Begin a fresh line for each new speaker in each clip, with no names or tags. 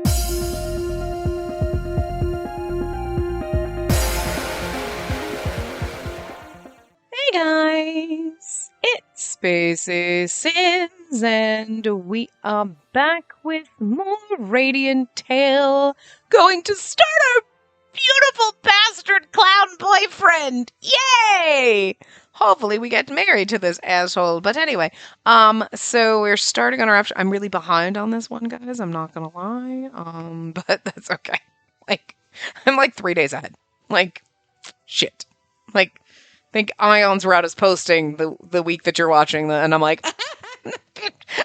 Hey guys, it's Spacey Sins, and we are back with more Radiant Tale, going to start our beautiful bastard clown boyfriend! Yay! Hopefully we get married to this asshole. But anyway, so we're starting on our I'm really behind on this one, guys, I'm not gonna lie. But that's okay. Like, I'm like 3 days ahead. Like, shit. Like, I think Ion's route is posting the week that you're watching, and I'm like,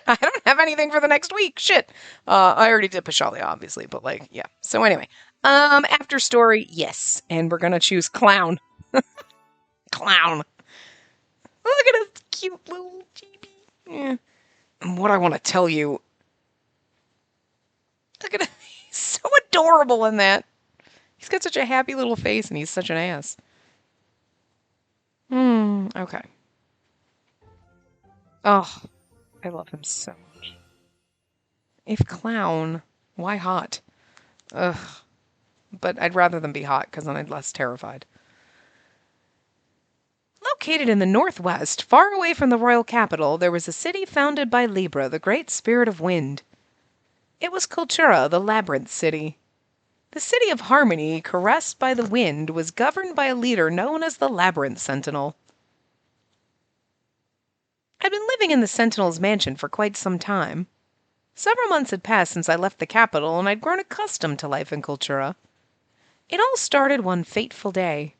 I don't have anything for the next week. Shit. I already did Pashali, obviously, but like, yeah. So anyway, after story, yes, and we're gonna choose clown. Clown. Look at his cute little chibi. Yeah. And what I want to tell you, look at him. He's so adorable in that. He's got such a happy little face, and he's such an ass. Okay. Oh, I love him so much. If clown, why hot? Ugh. But I'd rather them be hot, because then I'd less terrified. Located in the northwest, far away from the royal capital, there was a city founded by Libra, the great spirit of wind. It was Cultura, the labyrinth city. The city of harmony, caressed by the wind, was governed by a leader known as the Labyrinth Sentinel. I'd been living in the Sentinel's mansion for quite some time. Several months had passed since I left the capital, and I'd grown accustomed to life in Cultura. It all started one fateful day.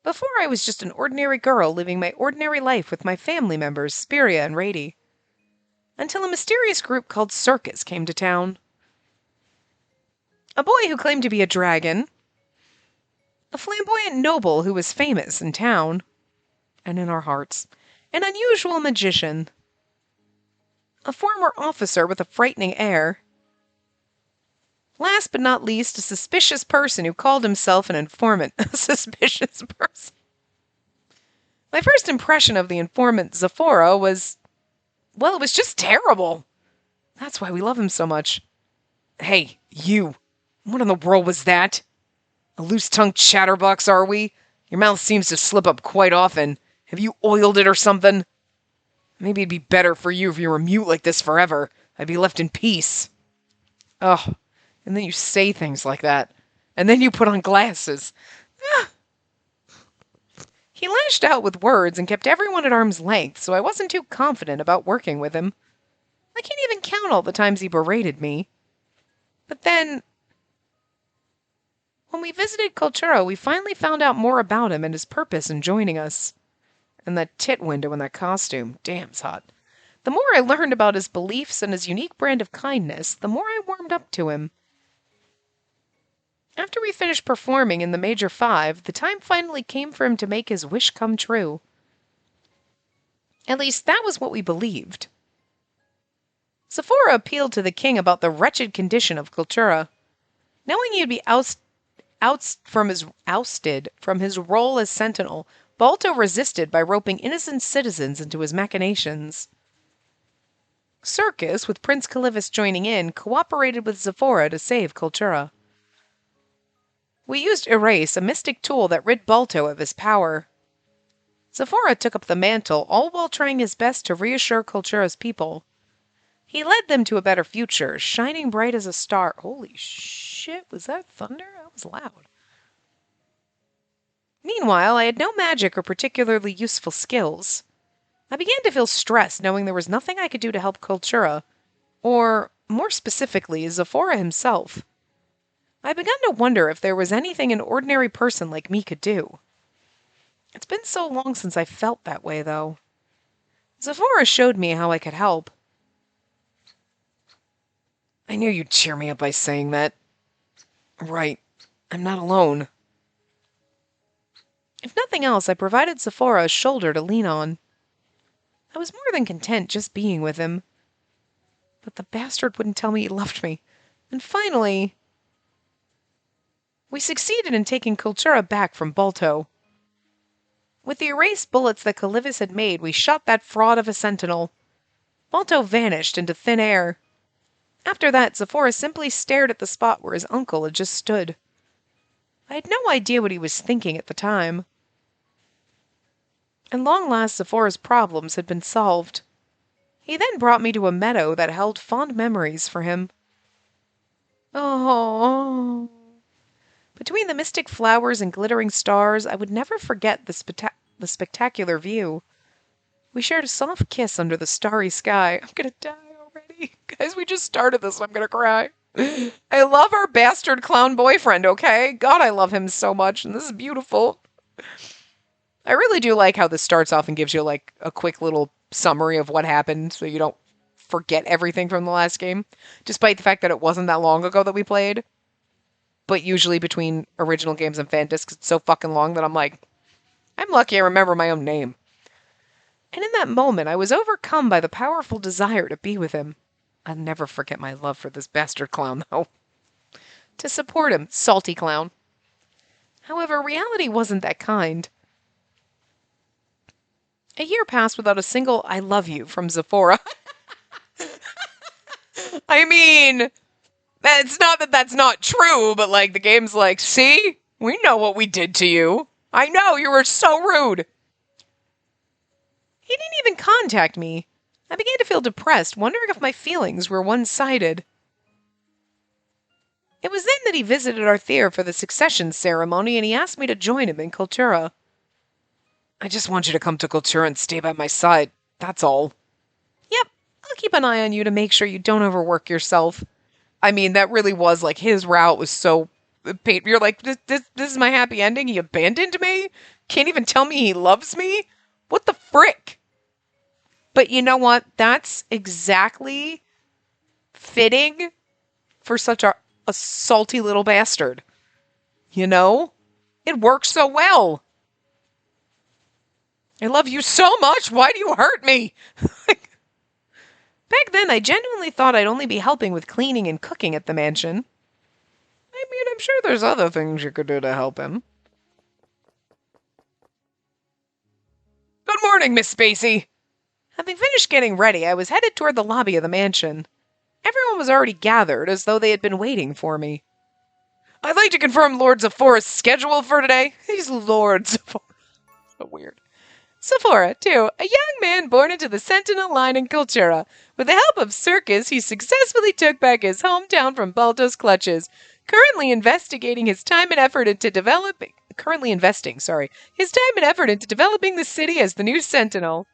Before I was just an ordinary girl living my ordinary life with my family members, Spiria and Rady. Until a mysterious group called Circus came to town. A boy who claimed to be a dragon. A flamboyant noble who was famous in town. And in our hearts. An unusual magician. A former officer with a frightening air. Last but not least, a suspicious person who called himself an informant. A suspicious person. My first impression of the informant Zephora was, well, it was just terrible. That's why we love him so much. Hey, you. What in the world was that? A loose-tongued chatterbox, are we? Your mouth seems to slip up quite often. Have you oiled it or something? Maybe it'd be better for you if you were mute like this forever. I'd be left in peace. Oh, and then you say things like that. And then you put on glasses. He lashed out with words and kept everyone at arm's length, so I wasn't too confident about working with him. I can't even count all the times he berated me. But then, when we visited Cultura, we finally found out more about him and his purpose in joining us. And that tit window in that costume, damn, it's hot. The more I learned about his beliefs and his unique brand of kindness, the more I warmed up to him. After we finished performing in the Major 5, the time finally came for him to make his wish come true. At least, that was what we believed. Zephora appealed to the king about the wretched condition of Cultura. Knowing he'd be ousted from his role as sentinel, Balto resisted by roping innocent citizens into his machinations. Circus, with Prince Calivus joining in, cooperated with Zephora to save Cultura. We used Erase, a mystic tool that rid Balto of his power. Zephora took up the mantle, all while trying his best to reassure Cultura's people. He led them to a better future, shining bright as a star. Holy shit, was that thunder? That was loud. Meanwhile, I had no magic or particularly useful skills. I began to feel stressed, knowing there was nothing I could do to help Cultura, or, more specifically, Zephora himself. I began to wonder if there was anything an ordinary person like me could do. It's been so long since I felt that way, though. Zephora showed me how I could help. I knew you'd cheer me up by saying that. Right. I'm not alone. If nothing else, I provided Zephora a shoulder to lean on. I was more than content just being with him. But the bastard wouldn't tell me he loved me. And finally, we succeeded in taking Cultura back from Balto. With the erased bullets that Calivus had made, we shot that fraud of a sentinel. Balto vanished into thin air. After that, Zephora simply stared at the spot where his uncle had just stood. I had no idea what he was thinking at the time. At long last, Zephora's problems had been solved. He then brought me to a meadow that held fond memories for him. Oh. Between the mystic flowers and glittering stars, I would never forget the spectacular view. We shared a soft kiss under the starry sky. I'm gonna die already. Guys, we just started this and I'm gonna cry. I love our bastard clown boyfriend, okay? God, I love him so much, and this is beautiful. I really do like how this starts off and gives you, like, a quick little summary of what happened so you don't forget everything from the last game, despite the fact that it wasn't that long ago that we played. But usually between original games and fan discs, it's so fucking long that I'm like, I'm lucky I remember my own name. And in that moment, I was overcome by the powerful desire to be with him. I'll never forget my love for this bastard clown, though. To support him, salty clown. However, reality wasn't that kind. A year passed without a single I love you from Zephora. I mean, it's not that that's not true, but like the game's like, see? We know what we did to you. I know, you were so rude. He didn't even contact me. I began to feel depressed, wondering if my feelings were one-sided. It was then that he visited Arthur for the succession ceremony, and he asked me to join him in Cultura. I just want you to come to Cultura and stay by my side, that's all. Yep, I'll keep an eye on you to make sure you don't overwork yourself. I mean, that really was, like, his route was so painful. You're like, this is my happy ending? He abandoned me? Can't even tell me he loves me? What the frick? But you know what? That's exactly fitting for such a salty little bastard. You know? It works so well. I love you so much. Why do you hurt me? Back then, I genuinely thought I'd only be helping with cleaning and cooking at the mansion. I mean, I'm sure there's other things you could do to help him. Good morning, Miss Spacey. Having finished getting ready, I was headed toward the lobby of the mansion. Everyone was already gathered, as though they had been waiting for me. I'd like to confirm Lord Zephora's schedule for today. He's Lord Zephora. So weird. Zephora, too, a young man born into the Sentinel line in Cultura. With the help of Circus, he successfully took back his hometown from Balto's clutches. Currently investing his time and effort into developing the city as the new Sentinel.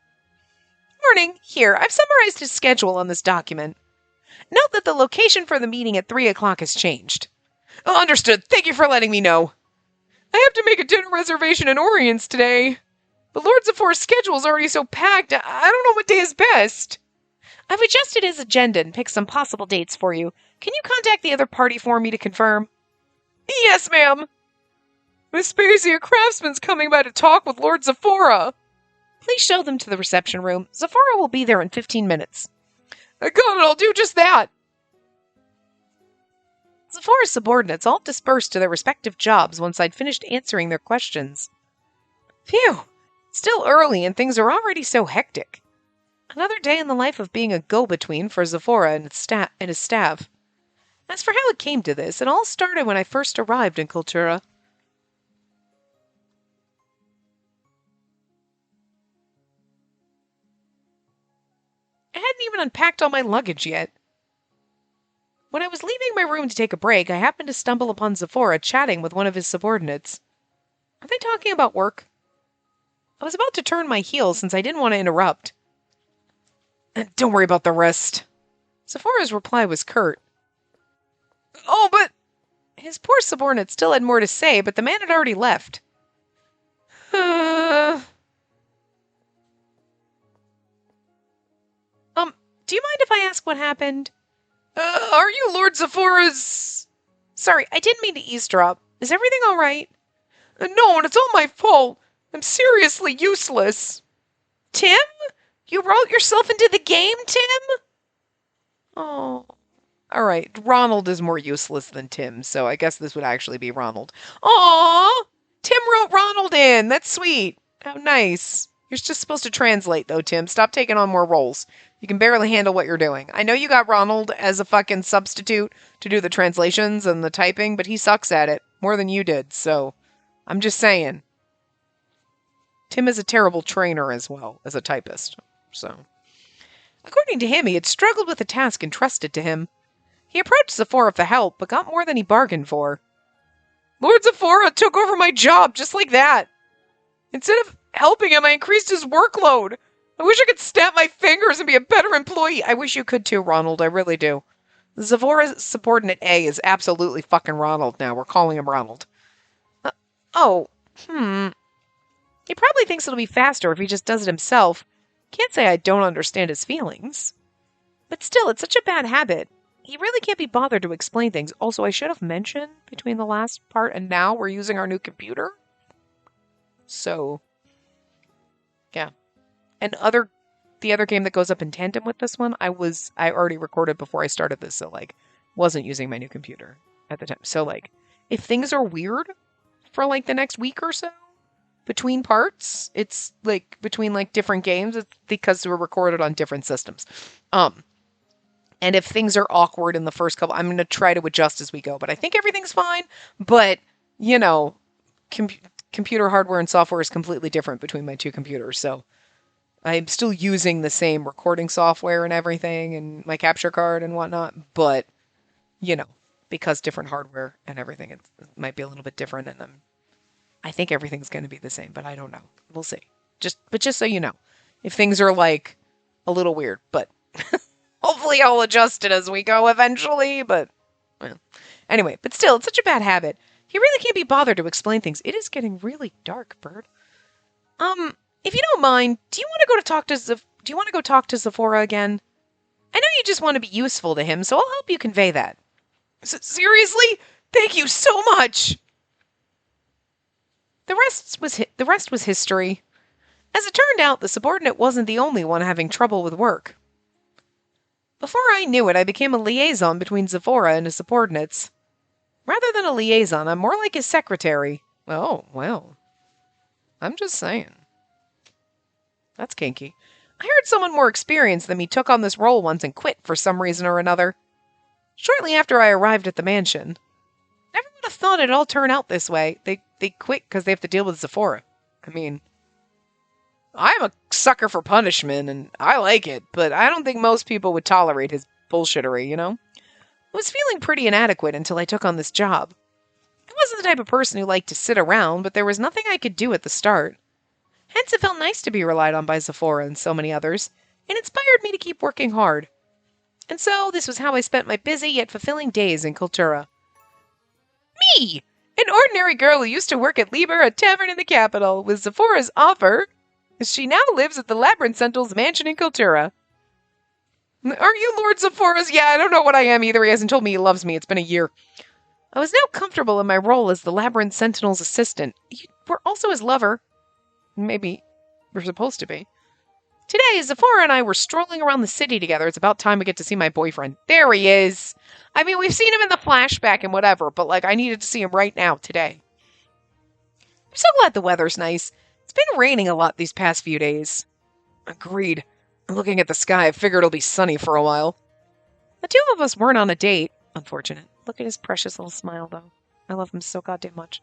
Morning. Here, I've summarized his schedule on this document. Note that the location for the meeting at 3 o'clock has changed. Oh, understood. Thank you for letting me know. I have to make a dinner reservation in Orient's today. But Lord Zephora's schedule is already so packed, I don't know what day is best. I've adjusted his agenda and picked some possible dates for you. Can you contact the other party for me to confirm? Yes, ma'am. Miss Spacey, a craftsman's coming by to talk with Lord Zephora. Please show them to the reception room. Zephora will be there in 15 minutes. I got it, I'll do just that. Zephora's subordinates all dispersed to their respective jobs once I'd finished answering their questions. Phew, still early and things are already so hectic. Another day in the life of being a go-between for Zephora and his staff. As for how it came to this, it all started when I first arrived in Cultura. I hadn't even unpacked all my luggage yet. When I was leaving my room to take a break, I happened to stumble upon Zephora chatting with one of his subordinates. Are they talking about work? I was about to turn my heel since I didn't want to interrupt. Don't worry about the rest. Zephora's reply was curt. Oh, but... His poor subordinate still had more to say, but the man had already left. Do you mind if I ask what happened? Are you Lord Zephora's... Sorry, I didn't mean to eavesdrop. Is everything all right? No, and it's all my fault. I'm seriously useless. Tim? You wrote yourself into the game, Tim? Oh. All right, Ronald is more useless than Tim, so I guess this would actually be Ronald. Aww! Tim wrote Ronald in. That's sweet. How nice. You're just supposed to translate, though, Tim. Stop taking on more roles. You can barely handle what you're doing. I know you got Ronald as a fucking substitute to do the translations and the typing, but he sucks at it more than you did, so I'm just saying. Tim is a terrible trainer as well as a typist, so. According to him, he had struggled with a task entrusted to him. He approached Zephora for help, but got more than he bargained for. Lord Zephora took over my job just like that. Instead of helping him, I increased his workload. I wish I could snap my fingers and be a better employee. I wish you could too, Ronald. I really do. Zephora's subordinate A is absolutely fucking Ronald now. We're calling him Ronald. He probably thinks it'll be faster if he just does it himself. Can't say I don't understand his feelings. But still, it's such a bad habit. He really can't be bothered to explain things. Also, I should have mentioned between the last part and now we're using our new computer. So, yeah. And the other game that goes up in tandem with this one, I already recorded before I started this, so like wasn't using my new computer at the time. So like if things are weird for like the next week or so between parts, it's like between like different games, it's because we're recorded on different systems. And if things are awkward in the first couple, I'm going to try to adjust as we go, but I think everything's fine. But, you know, computer hardware and software is completely different between my two computers, so I'm still using the same recording software and everything and my capture card and whatnot, but, you know, because different hardware and everything, it might be a little bit different, and I think everything's going to be the same, but I don't know. We'll see. Just so you know, if things are, like, a little weird, but hopefully I'll adjust it as we go eventually, but, well. Anyway, but still, it's such a bad habit. He really can't be bothered to explain things. It is getting really dark, Bird. If you don't mind, do you want to go talk to Zephora again? I know you just want to be useful to him, so I'll help you convey that. Seriously? Thank you so much! The rest was history. As it turned out, the subordinate wasn't the only one having trouble with work. Before I knew it, I became a liaison between Zephora and his subordinates. Rather than a liaison, I'm more like his secretary. Oh, well. I'm just saying. That's kinky. I heard someone more experienced than me took on this role once and quit for some reason or another. Shortly after I arrived at the mansion. Never would have thought it'd all turn out this way. They quit because they have to deal with Zephora. I mean, I'm a sucker for punishment, and I like it, but I don't think most people would tolerate his bullshittery, you know? I was feeling pretty inadequate until I took on this job. I wasn't the type of person who liked to sit around, but there was nothing I could do at the start. Hence, it felt nice to be relied on by Zephora and so many others, and inspired me to keep working hard. And so, this was how I spent my busy yet fulfilling days in Kultura. Me! An ordinary girl who used to work at Liber, a tavern in the capital, with Zephora's offer. She now lives at the Labyrinth Sentinel's mansion in Kultura. Are you Lord Zephora's? Yeah, I don't know what I am either. He hasn't told me he loves me. It's been a year. I was now comfortable in my role as the Labyrinth Sentinel's assistant. You were also his lover. Maybe we're supposed to be. Today, Zephora and I were strolling around the city together. It's about time we get to see my boyfriend. There he is. I mean, we've seen him in the flashback and whatever, but, like, I needed to see him right now, today. I'm so glad the weather's nice. It's been raining a lot these past few days. Agreed. Looking at the sky, I figured it'll be sunny for a while. The two of us weren't on a date. Unfortunate. Look at his precious little smile, though. I love him so goddamn much.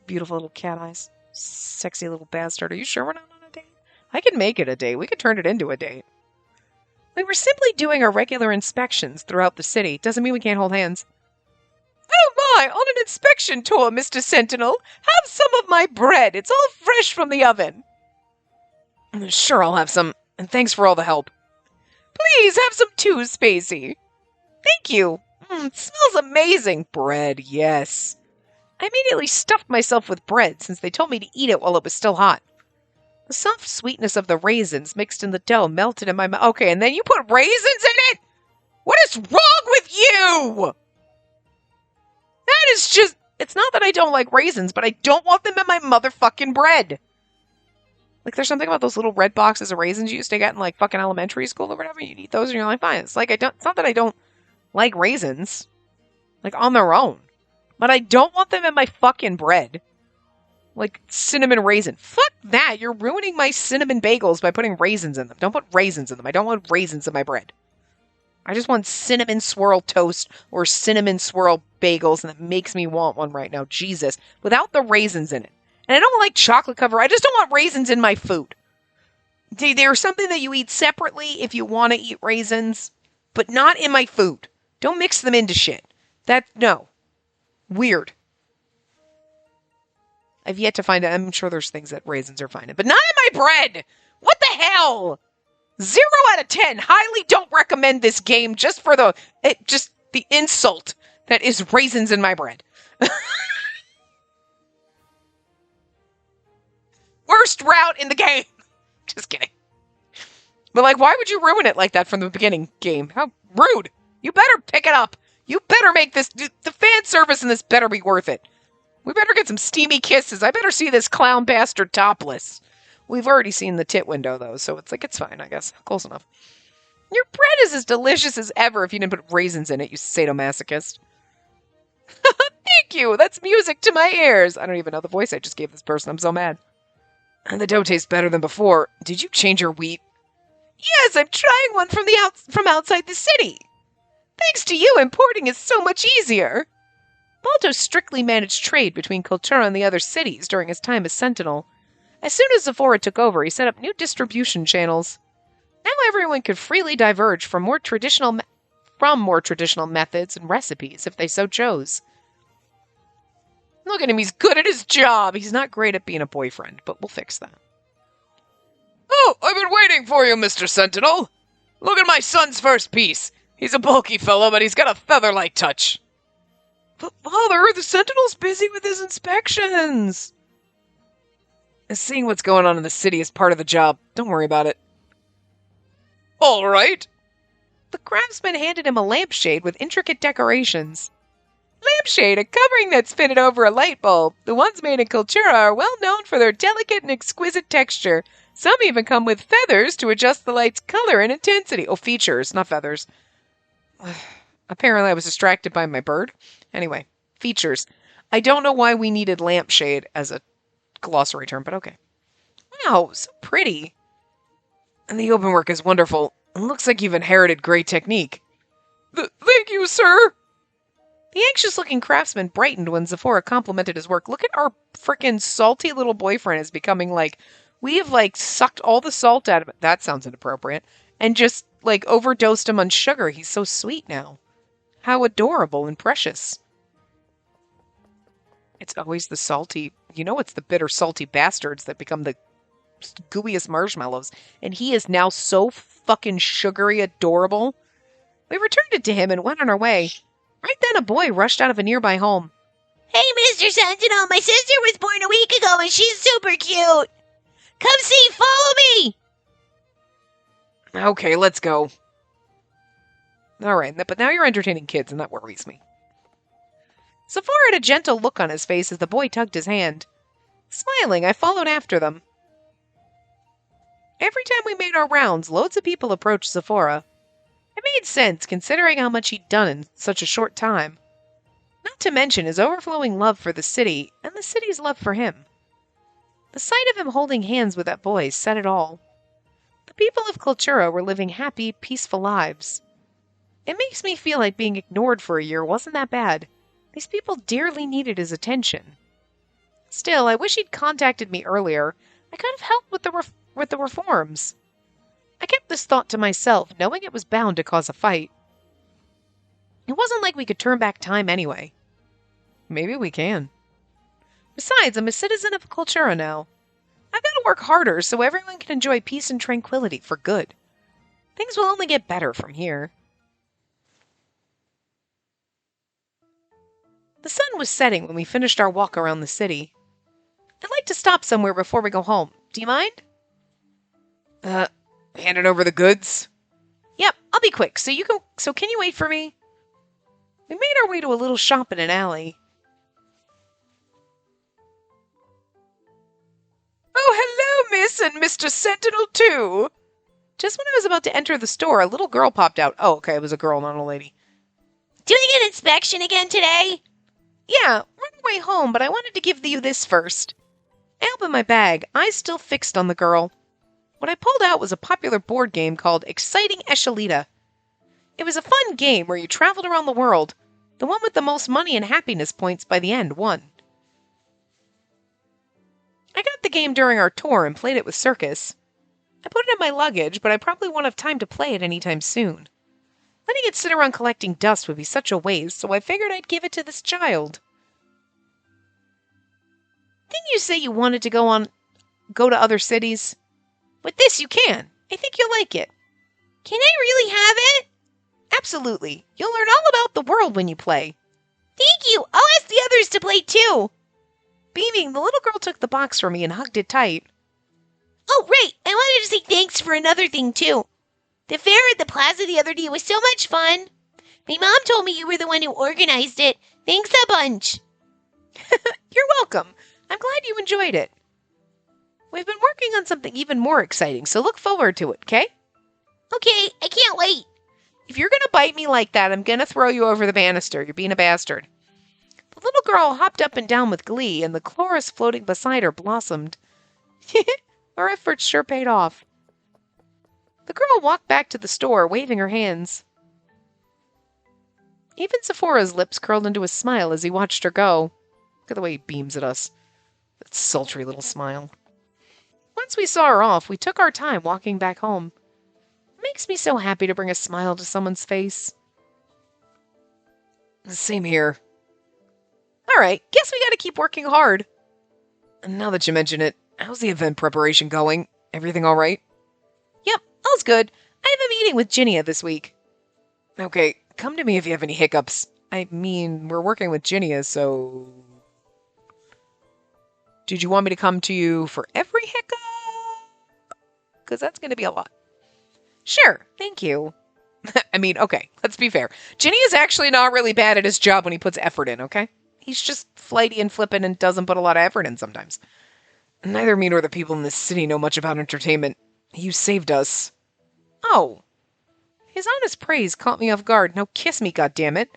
Beautiful little cat eyes. Sexy little bastard. Are you sure we're not on a date? I could make it a date. We could turn it into a date. We were simply doing our regular inspections throughout the city. Doesn't mean we can't hold hands. Oh my, on an inspection tour, Mr. Sentinel. Have some of my bread. It's all fresh from the oven. Sure, I'll have some. And thanks for all the help. Please have some too, Spacey. Thank you. It smells amazing. Bread, yes. I immediately stuffed myself with bread since they told me to eat it while it was still hot. The soft sweetness of the raisins mixed in the dough melted in my mouth. Okay, and then you put raisins in it? What is wrong with you? That is just... It's not that I don't like raisins, but I don't want them in my motherfucking bread. Like, there's something about those little red boxes of raisins you used to get in, like, fucking elementary school or whatever. You'd eat those and you're like, fine. It's like, it's not that I don't like raisins. Like, on their own. But I don't want them in my fucking bread. Like cinnamon raisin. Fuck that. You're ruining my cinnamon bagels by putting raisins in them. Don't put raisins in them. I don't want raisins in my bread. I just want cinnamon swirl toast or cinnamon swirl bagels, and it makes me want one right now. Jesus. Without the raisins in it. And I don't like chocolate cover. I just don't want raisins in my food. They're something that you eat separately if you want to eat raisins, but not in my food. Don't mix them into shit. No. Weird. I've yet to find it. I'm sure there's things that raisins are fine in, but not in my bread! What the hell? 0 out of 10. Highly don't recommend this game just for the insult that is raisins in my bread. Worst route in the game. Just kidding. But like, why would you ruin it like that from the beginning game? How rude. You better pick it up. You better make this, the fan service in this better be worth it. We better get some steamy kisses. I better see this clown bastard topless. We've already seen the tit window, though, so it's like, it's fine, I guess. Close enough. Your bread is as delicious as ever if you didn't put raisins in it, you sadomasochist. Thank you! That's music to my ears! I don't even know the voice I just gave this person. I'm so mad. And the dough tastes better than before. Did you change your wheat? Yes, I'm trying one from outside the city. Thanks to you, importing is so much easier. Balto strictly managed trade between Kultura and the other cities during his time as Sentinel. As soon as Zephora took over, he set up new distribution channels. Now everyone could freely diverge from more traditional methods and recipes if they so chose. Look at him, he's good at his job. He's not great at being a boyfriend, but we'll fix that. Oh, I've been waiting for you, Mr. Sentinel. Look at my son's first piece. He's a bulky fellow, but he's got a feather-like touch. But Father, the Sentinel's busy with his inspections. Seeing what's going on in the city is part of the job. Don't worry about it. All right. The craftsman handed him a lampshade with intricate decorations. Lampshade, a covering that's fitted over a light bulb. The ones made in Kultura are well known for their delicate and exquisite texture. Some even come with feathers to adjust the light's color and intensity. Oh, features, not feathers. Apparently I was distracted by my bird. Anyway, features. I don't know why we needed lampshade as a glossary term, but okay. Wow, so pretty. And the open work is wonderful. It looks like you've inherited great technique. Thank you, sir. The anxious-looking craftsman brightened when Zephora complimented his work. Look at our frickin' salty little boyfriend is becoming like, we have like sucked all the salt out of it. That sounds inappropriate. And just like overdosed him on sugar. He's so sweet now. How adorable and precious. It's always the salty, it's the bitter, salty bastards that become the gooeyest marshmallows. And he is now so fucking sugary adorable. We returned it to him and went on our way. Right then, a boy rushed out of a nearby home. Hey, Mr. Sentinel, my sister was born a week ago and she's super cute. Come see, follow me. Okay, let's go. All right, but now you're entertaining kids and that worries me. Zephora had a gentle look on his face as the boy tugged his hand. Smiling, I followed after them. Every time we made our rounds, loads of people approached Zephora. It made sense, considering how much he'd done in such a short time. Not to mention his overflowing love for the city, and the city's love for him. The sight of him holding hands with that boy said it all. The people of Kultura were living happy, peaceful lives. It makes me feel like being ignored for a year wasn't that bad. These people dearly needed his attention. Still, I wish he'd contacted me earlier. I could have helped with the reforms. I kept this thought to myself, knowing it was bound to cause a fight. It wasn't like we could turn back time anyway. Maybe we can. Besides, I'm a citizen of Kultura now. I've got to work harder so everyone can enjoy peace and tranquility for good. Things will only get better from here. The sun was setting when we finished our walk around the city. I'd like to stop somewhere before we go home. Do you mind? Handing over the goods? Yep, I'll be quick. So can you wait for me? We made our way to a little shop in an alley. Oh, hello, Miss and Mr. Sentinel, too. Just when I was about to enter the store, a little girl popped out. Oh, okay, it was a girl, not a lady. Doing an inspection again today? Yeah, we're on the way home, but I wanted to give you this first. I opened my bag, eyes still fixed on the girl. What I pulled out was a popular board game called Exciting Escalita. It was a fun game where you traveled around the world. The one with the most money and happiness points by the end won. I got the game during our tour and played it with Circus. I put it in my luggage, but I probably won't have time to play it anytime soon. Letting it sit around collecting dust would be such a waste, so I figured I'd give it to this child. Didn't you say you wanted to go to other cities? With this you can. I think you'll like it. Can I really have it? Absolutely. You'll learn all about the world when you play. Thank you. I'll ask the others to play too. Beaming, the little girl took the box from me and hugged it tight. Oh, right. I wanted to say thanks for another thing too. The fair at the plaza the other day was so much fun. My mom told me you were the one who organized it. Thanks a bunch. You're welcome. I'm glad you enjoyed it. We've been working on something even more exciting, so look forward to it, okay? Okay, I can't wait. If you're going to bite me like that, I'm going to throw you over the banister. You're being a bastard. The little girl hopped up and down with glee, and the chorus floating beside her blossomed. Our efforts sure paid off. The girl walked back to the store, waving her hands. Even Sephora's lips curled into a smile as he watched her go. Look at the way he beams at us. That sultry little smile. Once we saw her off, we took our time walking back home. It makes me so happy to bring a smile to someone's face. Same here. All right, guess we gotta keep working hard. And now that you mention it, how's the event preparation going? Everything all right? Yep, all's good. I have a meeting with Ginia this week. Okay, come to me if you have any hiccups. I mean, we're working with Ginia, so... Did you want me to come to you for every hiccup? Because that's going to be a lot. Sure, thank you. I mean, okay, let's be fair. Ginny is actually not really bad at his job when he puts effort in, okay? He's just flighty and flippant and doesn't put a lot of effort in sometimes. Neither me nor the people in this city know much about entertainment. You saved us. Oh. His honest praise caught me off guard. Now kiss me, goddammit.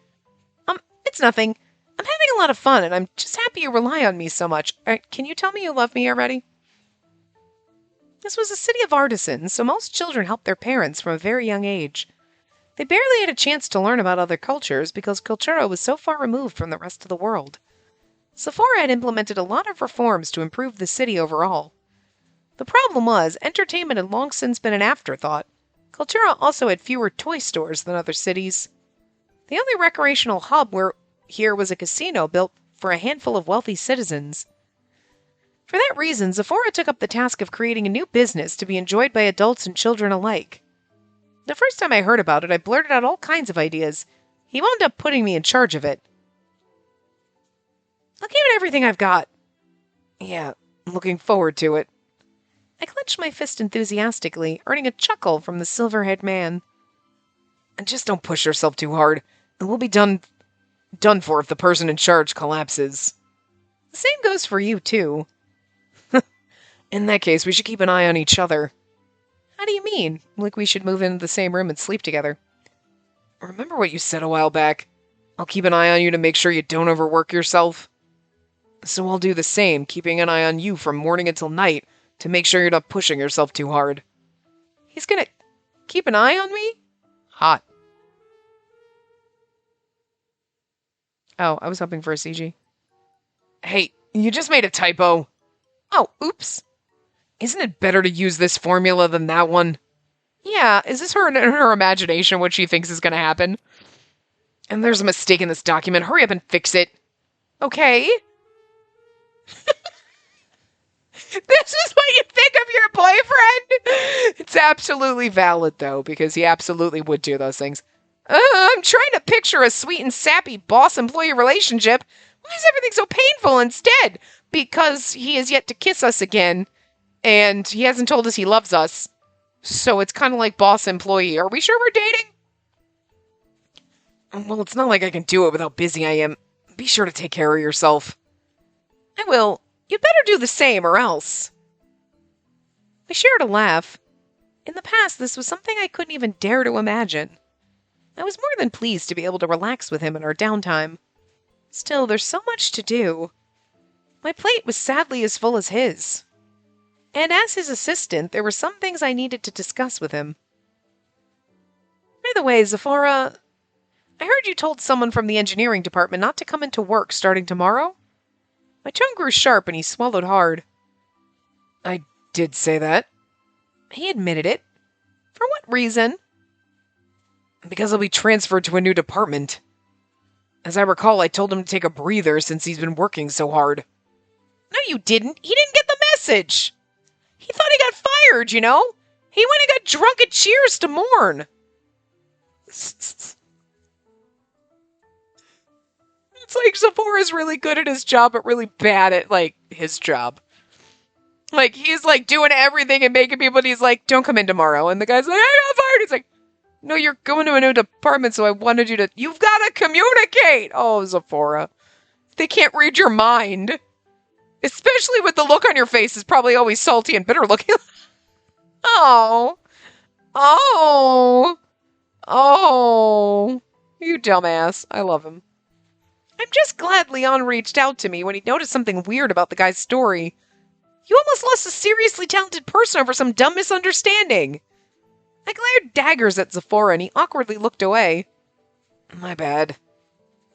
It's nothing. I'm having a lot of fun, and I'm just happy you rely on me so much. Can you tell me you love me already? This was a city of artisans, so most children helped their parents from a very young age. They barely had a chance to learn about other cultures because Cultura was so far removed from the rest of the world. Sephora had implemented a lot of reforms to improve the city overall. The problem was, entertainment had long since been an afterthought. Cultura also had fewer toy stores than other cities. The only recreational hub here was a casino built for a handful of wealthy citizens. For that reason, Zephora took up the task of creating a new business to be enjoyed by adults and children alike. The first time I heard about it, I blurted out all kinds of ideas. He wound up putting me in charge of it. I'll give it everything I've got. Yeah, I'm looking forward to it. I clenched my fist enthusiastically, earning a chuckle from the silver-haired man. And just don't push yourself too hard, and we'll be done for if the person in charge collapses. The same goes for you, too. In that case, we should keep an eye on each other. How do you mean? Like we should move into the same room and sleep together? Remember what you said a while back? I'll keep an eye on you to make sure you don't overwork yourself. So I'll do the same, keeping an eye on you from morning until night to make sure you're not pushing yourself too hard. He's gonna keep an eye on me? Hot. Oh, I was hoping for a CG. Hey, you just made a typo. Oh, oops. Isn't it better to use this formula than that one? Yeah, is this in her imagination what she thinks is going to happen? And there's a mistake in this document. Hurry up and fix it. Okay. This is what you think of your boyfriend? It's absolutely valid, though, because he absolutely would do those things. I'm trying to picture a sweet and sappy boss-employee relationship. Why is everything so painful instead? Because he has yet to kiss us again, and he hasn't told us he loves us. So it's kind of like boss-employee. Are we sure we're dating? Well, it's not like I can do it with how busy I am. Be sure to take care of yourself. I will. You'd better do the same, or else. I shared a laugh. In the past, this was something I couldn't even dare to imagine. I was more than pleased to be able to relax with him in our downtime. Still, there's so much to do. My plate was sadly as full as his. And as his assistant, there were some things I needed to discuss with him. By the way, Zephora, I heard you told someone from the engineering department not to come into work starting tomorrow? My tone grew sharp and he swallowed hard. I did say that. He admitted it. For what reason? Because I'll be transferred to a new department. As I recall, I told him to take a breather since he's been working so hard. No, you didn't. He didn't get the message. He thought he got fired, you know? He went and got drunk at Cheers to mourn. It's like Sephora's really good at his job, but really bad at, his job. He's, doing everything and making people, and he's like, don't come in tomorrow. And the guy's like, I got fired. He's like, no, you're going to a new department, so I wanted you to... You've got to communicate! Oh, Zephora. They can't read your mind. Especially with the look on your face is probably always salty and bitter looking. Oh. Oh. Oh. You dumbass. I love him. I'm just glad Leon reached out to me when he noticed something weird about the guy's story. You almost lost a seriously talented person over some dumb misunderstanding. I glared daggers at Zephora and he awkwardly looked away. My bad.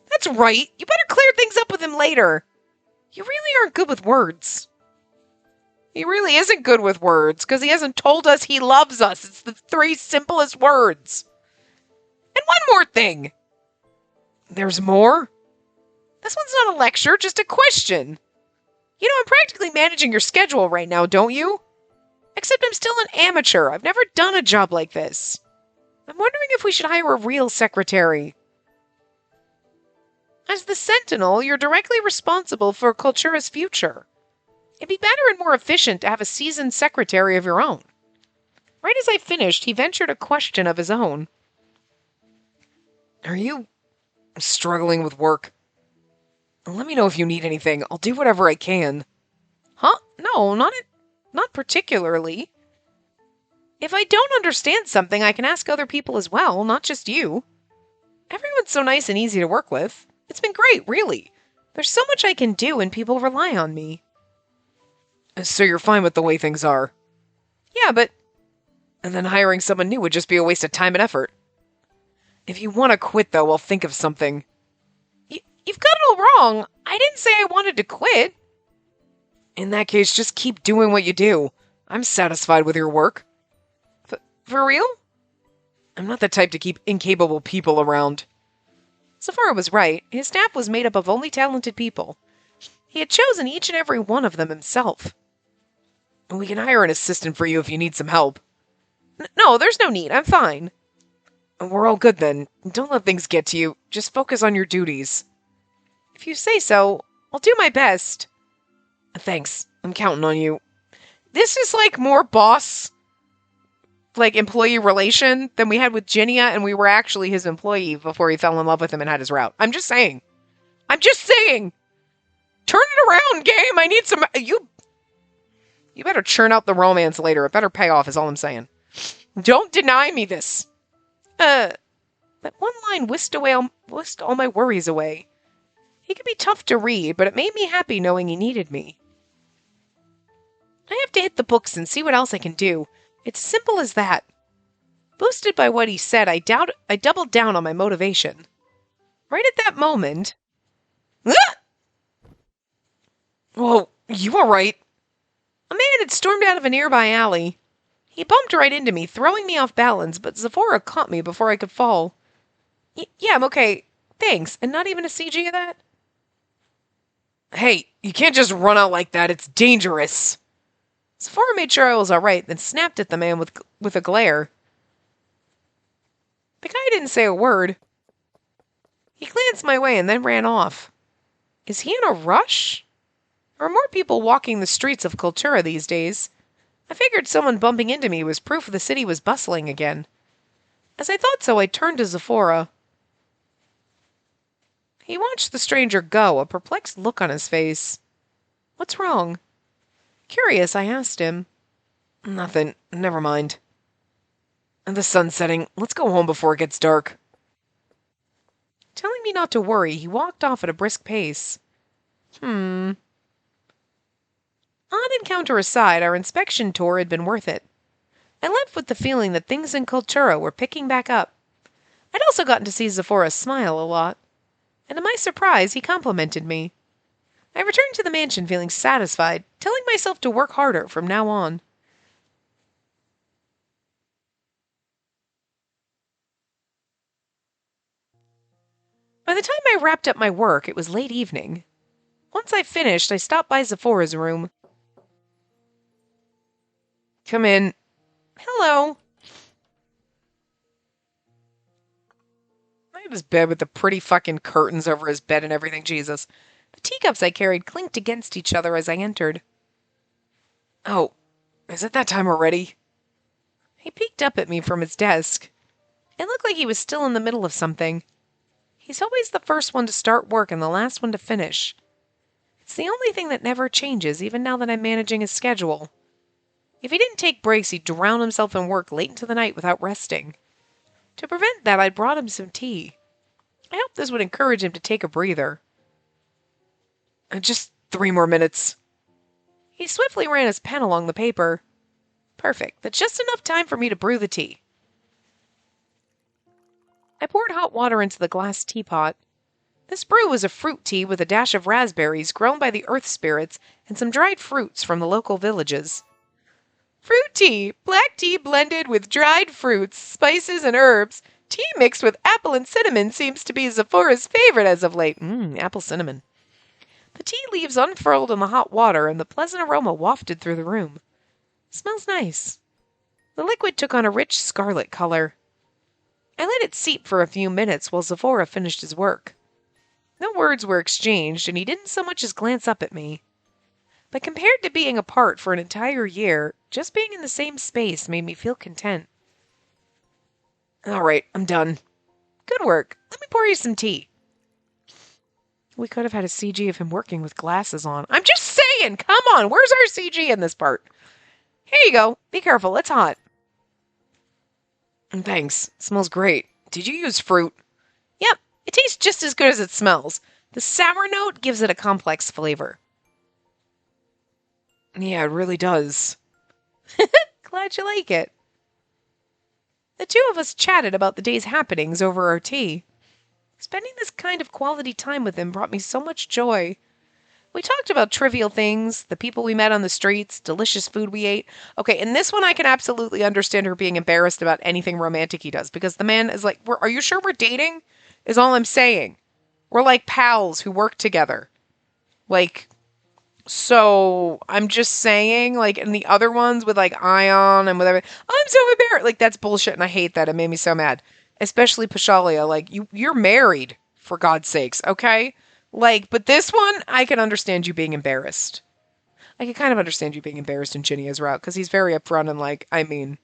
That's right. You better clear things up with him later. You really aren't good with words. He really isn't good with words because he hasn't told us he loves us. It's the 3 simplest words. And one more thing. There's more? This one's not a lecture, just a question. You know, I'm practically managing your schedule right now, don't you? Except I'm still an amateur. I've never done a job like this. I'm wondering if we should hire a real secretary. As the Sentinel, you're directly responsible for Kultura's future. It'd be better and more efficient to have a seasoned secretary of your own. Right as I finished, he ventured a question of his own. Are you struggling with work? Let me know if you need anything. I'll do whatever I can. Huh? No, not particularly. If I don't understand something, I can ask other people as well, not just you. Everyone's so nice and easy to work with. It's been great, really. There's so much I can do and people rely on me. So you're fine with the way things are? Yeah, but... And then hiring someone new would just be a waste of time and effort. If you want to quit, though, I'll think of something. You've got it all wrong. I didn't say I wanted to quit. In that case, just keep doing what you do. I'm satisfied with your work. For real? I'm not the type to keep incapable people around. Zephora was right. His staff was made up of only talented people. He had chosen each and every one of them himself. We can hire an assistant for you if you need some help. No, there's no need. I'm fine. We're all good then. Don't let things get to you. Just focus on your duties. If you say so, I'll do my best. Thanks. I'm counting on you. This is more boss, employee relation than we had with Ginia, and we were actually his employee before he fell in love with him and had his route. I'm just saying. Turn it around, game. I need some... You better churn out the romance later. It better pay off is all I'm saying. Don't deny me this. That one line whisked all my worries away. He could be tough to read, but it made me happy knowing he needed me. I have to hit the books and see what else I can do. It's simple as that. Boosted by what he said, I doubled down on my motivation. Right at that moment... Ah! Whoa, you alright? A man had stormed out of a nearby alley. He bumped right into me, throwing me off balance, but Zephora caught me before I could fall. Yeah, I'm okay. Thanks. And not even a CG of that? Hey, you can't just run out like that. It's dangerous. Zephora made sure I was alright, then snapped at the man with a glare. The guy didn't say a word. He glanced my way and then ran off. Is he in a rush? There are more people walking the streets of Kultura these days. I figured someone bumping into me was proof the city was bustling again. As I thought so, I turned to Zephora. He watched the stranger go, a perplexed look on his face. What's wrong? Curious, I asked him. Nothing. Never mind. The sun's setting. Let's go home before it gets dark. Telling me not to worry, he walked off at a brisk pace. Odd encounter aside, our inspection tour had been worth it. I left with the feeling that things in Cultura were picking back up. I'd also gotten to see Zephora smile a lot, and to my surprise, he complimented me. I returned to the mansion feeling satisfied, telling myself to work harder from now on. By the time I wrapped up my work, it was late evening. Once I finished, I stopped by Zephora's room. Come in. Hello. I had his bed with the pretty fucking curtains over his bed and everything, Jesus. The teacups I carried clinked against each other as I entered. Oh, is it that time already? He peeked up at me from his desk. It looked like he was still in the middle of something. He's always the first one to start work and the last one to finish. It's the only thing that never changes, even now that I'm managing his schedule. If he didn't take breaks, he'd drown himself in work late into the night without resting. To prevent that, I'd brought him some tea. I hoped this would encourage him to take a breather. Just 3 more minutes. He swiftly ran his pen along the paper. Perfect. That's just enough time for me to brew the tea. I poured hot water into the glass teapot. This brew was a fruit tea with a dash of raspberries grown by the earth spirits and some dried fruits from the local villages. Fruit tea, black tea blended with dried fruits, spices, and herbs. Tea mixed with apple and cinnamon seems to be Zephora's favorite as of late. Apple cinnamon. The tea leaves unfurled in the hot water, and the pleasant aroma wafted through the room. Smells nice. The liquid took on a rich scarlet color. I let it seep for a few minutes while Zephora finished his work. No words were exchanged, and he didn't so much as glance up at me. But compared to being apart for an entire year, just being in the same space made me feel content. All right, I'm done. Good work. Let me pour you some tea. We could have had a CG of him working with glasses on. I'm just saying! Come on! Where's our CG in this part? Here you go. Be careful. It's hot. Thanks. It smells great. Did you use fruit? Yep. It tastes just as good as it smells. The sour note gives it a complex flavor. Yeah, it really does. Glad you like it. The two of us chatted about the day's happenings over our tea. Spending this kind of quality time with him brought me so much joy. We talked about trivial things, the people we met on the streets, delicious food we ate. Okay, in this one I can absolutely understand her being embarrassed about anything romantic he does, because the man is like, are you sure we're dating? Is all I'm saying. We're like pals who work together. Like, so I'm just saying, like, in the other ones with like Ion and whatever, I'm so embarrassed. Like, that's bullshit and I hate that. It made me so mad. Especially Pashalia. Like, you're married, for God's sakes, okay? Like, but this one, I can understand you being embarrassed. I can kind of understand you being embarrassed in Chinia's route, because he's very upfront and like, I mean,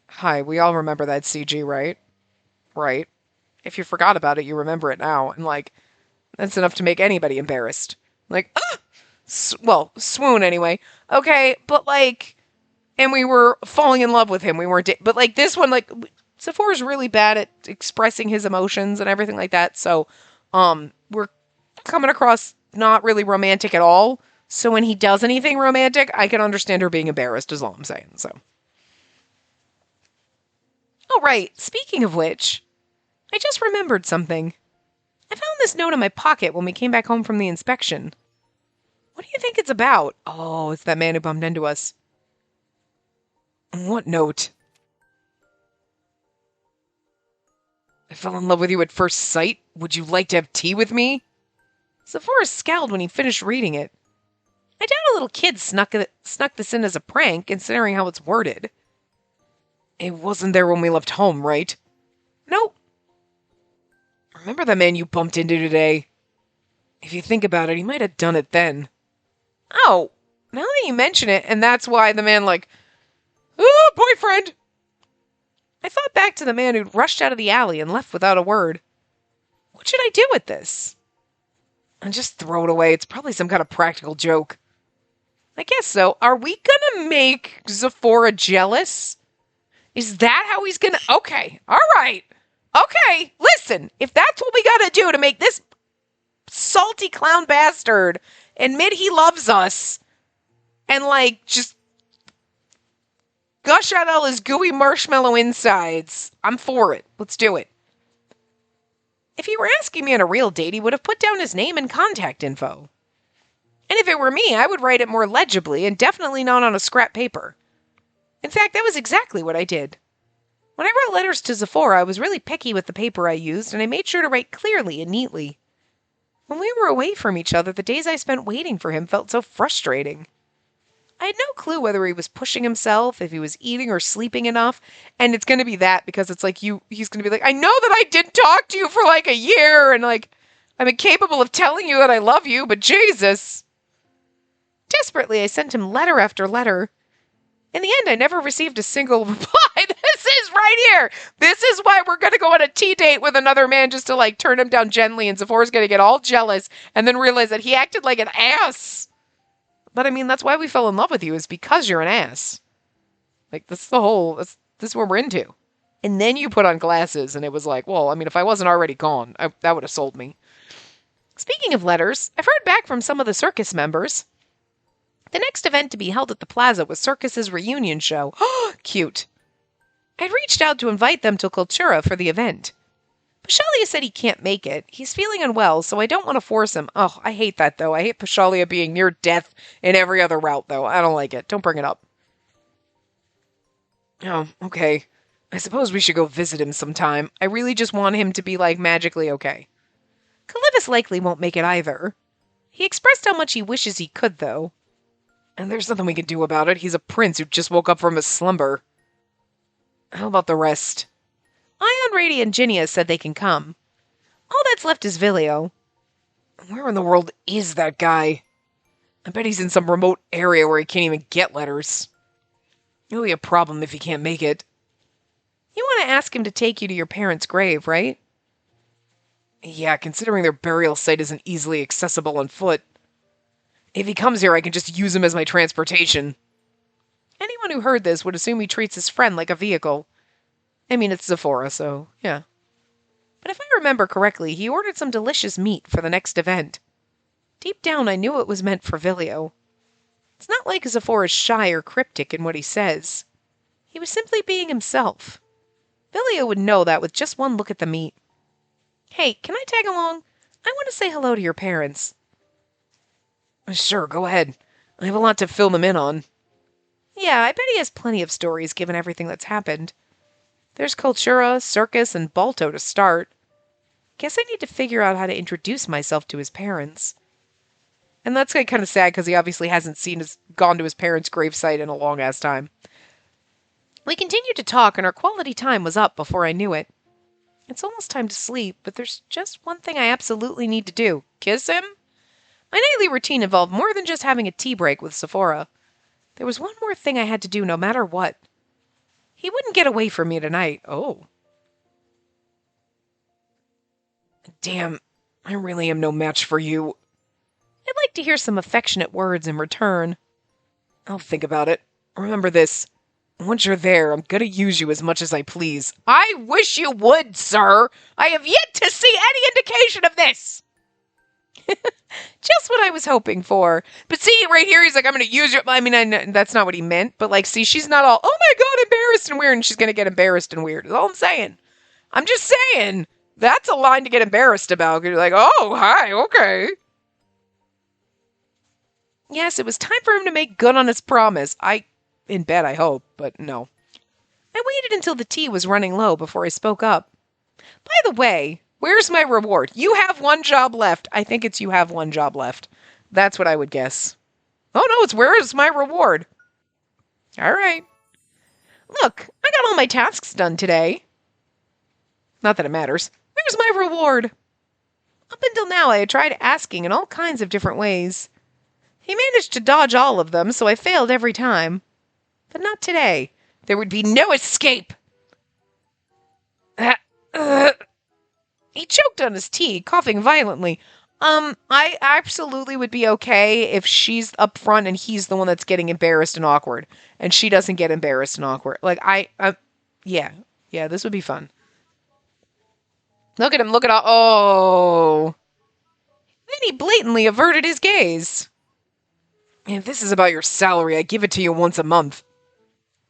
hi, we all remember that CG, right? Right. If you forgot about it, you remember it now. And like, that's enough to make anybody embarrassed. Like, well, swoon anyway. Okay, but like, and we were falling in love with him. We weren't, but like this one, like, Sephora's really bad at expressing his emotions and everything like that. So, we're coming across not really romantic at all. So when he does anything romantic, I can understand her being embarrassed, is all I'm saying. So, oh right. Speaking of which, I just remembered something. I found this note in my pocket when we came back home from the inspection. What do you think it's about? Oh, it's that man who bumped into us. What note? I fell in love with you at first sight. Would you like to have tea with me? Zephora scowled when he finished reading it. I doubt a little kid snuck this in as a prank, considering how it's worded. It wasn't there when we left home, right? Nope. Remember the man you bumped into today? If you think about it, he might have done it then. Oh, now that you mention it, and that's why the man like, oh, boyfriend! I thought back to the man who'd rushed out of the alley and left without a word. What should I do with this? And just throw it away. It's probably some kind of practical joke. I guess so. Are we gonna make Zephora jealous? Is that how he's gonna... Okay, alright. Okay, listen. If that's what we gotta do to make this salty clown bastard admit he loves us, and, like, just gush out all his gooey marshmallow insides. I'm for it. Let's do it. If he were asking me on a real date, he would have put down his name and contact info. And if it were me, I would write it more legibly and definitely not on a scrap paper. In fact, that was exactly what I did. When I wrote letters to Zephora, I was really picky with the paper I used, and I made sure to write clearly and neatly. When we were away from each other, the days I spent waiting for him felt so frustrating. I had no clue whether he was pushing himself, if he was eating or sleeping enough, and it's going to be that because it's like he's going to be like, I know that I didn't talk to you for like a year, and like, I'm incapable of telling you that I love you, but Jesus. Desperately, I sent him letter after letter. In the end, I never received a single reply. This is right here. This is why we're going to go on a tea date with another man just to like turn him down gently, and Zephora's going to get all jealous and then realize that he acted like an ass. But I mean, that's why we fell in love with you, is because you're an ass. Like, this is what we're into. And then you put on glasses, and it was like, well, I mean, if I wasn't already gone, that would have sold me. Speaking of letters, I've heard back from some of the circus members. The next event to be held at the plaza was Circus's reunion show. Cute. I'd reached out to invite them to Cultura for the event. Pashalia said he can't make it. He's feeling unwell, so I don't want to force him. Oh, I hate that, though. I hate Pashalia being near death in every other route, though. I don't like it. Don't bring it up. Oh, okay. I suppose we should go visit him sometime. I really just want him to be, like, magically okay. Calibus likely won't make it either. He expressed how much he wishes he could, though. And there's nothing we can do about it. He's a prince who just woke up from his slumber. How about the rest? Ion, Rady, and Ginia said they can come. All that's left is Vilio. Where in the world is that guy? I bet he's in some remote area where he can't even get letters. It'll be a problem if he can't make it. You want to ask him to take you to your parents' grave, right? Yeah, considering their burial site isn't easily accessible on foot. If he comes here, I can just use him as my transportation. Anyone who heard this would assume he treats his friend like a vehicle. I mean, it's Zephora, so, yeah. But if I remember correctly, he ordered some delicious meat for the next event. Deep down, I knew it was meant for Vilio. It's not like Zephora's shy or cryptic in what he says. He was simply being himself. Vilio would know that with just one look at the meat. Hey, can I tag along? I want to say hello to your parents. Sure, go ahead. I have a lot to fill them in on. Yeah, I bet he has plenty of stories given everything that's happened. There's Cultura, Circus, and Balto to start. Guess I need to figure out how to introduce myself to his parents. And that's kind of sad because he obviously hasn't gone to his parents' gravesite in a long-ass time. We continued to talk, and our quality time was up before I knew it. It's almost time to sleep, but there's just one thing I absolutely need to do. Kiss him? My nightly routine involved more than just having a tea break with Zephora. There was one more thing I had to do no matter what. He wouldn't get away from me tonight. Oh. Damn, I really am no match for you. I'd like to hear some affectionate words in return. I'll think about it. Remember this. Once you're there, I'm gonna use you as much as I please. I wish you would, sir. I have yet to see any indication of this. Just what I was hoping for. But see, right here, he's like, I'm going to use you. I mean, I know, that's not what he meant. But, like, see, she's not all, oh, my God, embarrassed and weird. And she's going to get embarrassed and weird. That's all I'm saying. I'm just saying. That's a line to get embarrassed about. You're like, oh, hi, okay. Yes, it was time for him to make good on his promise. In bed, I hope, but no. I waited until the tea was running low before I spoke up. By the way, where's my reward? You have one job left. I think it's you have one job left. That's what I would guess. Oh no, it's where's my reward? All right. Look, I got all my tasks done today. Not that it matters. Where's my reward? Up until now, I had tried asking in all kinds of different ways. He managed to dodge all of them, so I failed every time. But not today. There would be no escape. He choked on his tea, coughing violently. I absolutely would be okay if she's up front and he's the one that's getting embarrassed and awkward. And she doesn't get embarrassed and awkward. Like, yeah, this would be fun. Look at him, look at all, oh. Then he blatantly averted his gaze. If this is about your salary, I give it to you once a month.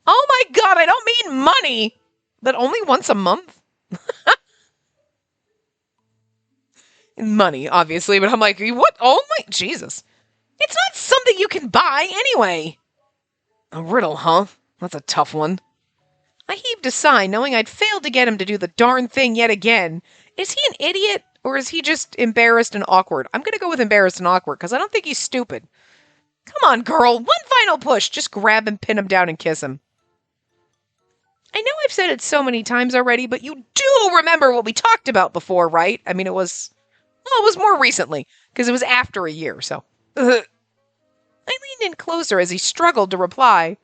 Oh my god, I don't mean money! But only once a month? Money, obviously, but I'm like, what? Oh my, Jesus. It's not something you can buy anyway. A riddle, huh? That's a tough one. I heaved a sigh, knowing I'd failed to get him to do the darn thing yet again. Is he an idiot, or is he just embarrassed and awkward? I'm gonna go with embarrassed and awkward, because I don't think he's stupid. Come on, girl, one final push. Just grab him, pin him down, and kiss him. I know I've said it so many times already, but you do remember what we talked about before, right? I mean, it was more recently, because it was after a year, so. I leaned in closer as he struggled to reply.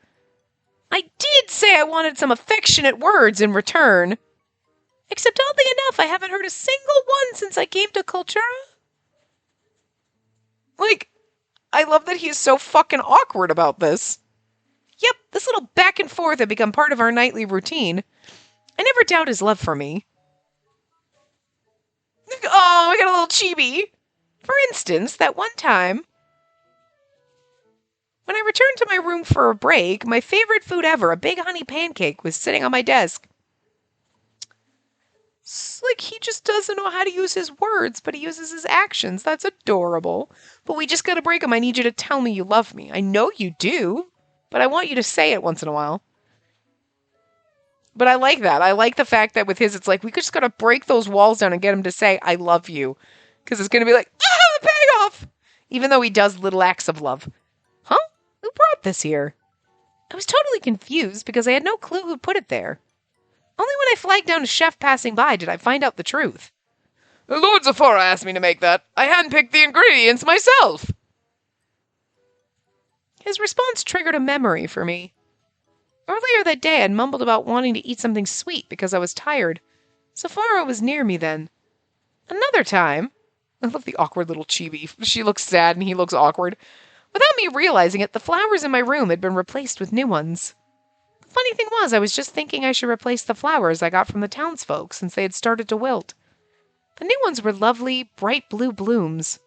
I did say I wanted some affectionate words in return. Except oddly enough, I haven't heard a single one since I came to Cultura. Like, I love that he's so fucking awkward about this. Yep, this little back and forth had become part of our nightly routine. I never doubt his love for me. Oh, I got a little chibi. For instance, that one time, when I returned to my room for a break, my favorite food ever, a big honey pancake, was sitting on my desk. It's like he just doesn't know how to use his words, but he uses his actions. That's adorable. But we just gotta break him. I need you to tell me you love me. I know you do, but I want you to say it once in a while. But I like that. I like the fact that with his, it's like, we just gotta break those walls down and get him to say, I love you. Because it's gonna be like, payoff! Even though he does little acts of love. Huh? Who brought this here? I was totally confused because I had no clue who put it there. Only when I flagged down a chef passing by did I find out the truth. Lord Zephora asked me to make that. I handpicked the ingredients myself. His response triggered a memory for me. Earlier that day, I'd mumbled about wanting to eat something sweet because I was tired. Zephora was near me then. Another time, I love the awkward little chibi. She looks sad and he looks awkward. Without me realizing it, the flowers in my room had been replaced with new ones. The funny thing was, I was just thinking I should replace the flowers I got from the townsfolk since they had started to wilt. The new ones were lovely, bright blue blooms.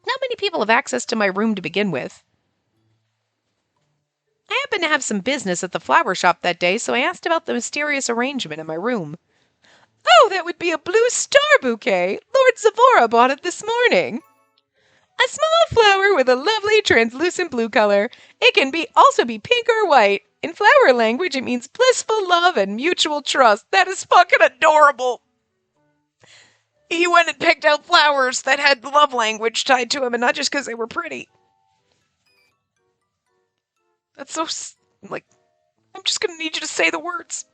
Not many people have access to my room to begin with. I happened to have some business at the flower shop that day, so I asked about the mysterious arrangement in my room. Oh, that would be a blue star bouquet. Lord Zavora bought it this morning. A small flower with a lovely translucent blue color. It can also be pink or white. In flower language, it means blissful love and mutual trust. That is fucking adorable. He went and picked out flowers that had the love language tied to them, and not just because they were pretty. That's so, like, I'm just going to need you to say the words.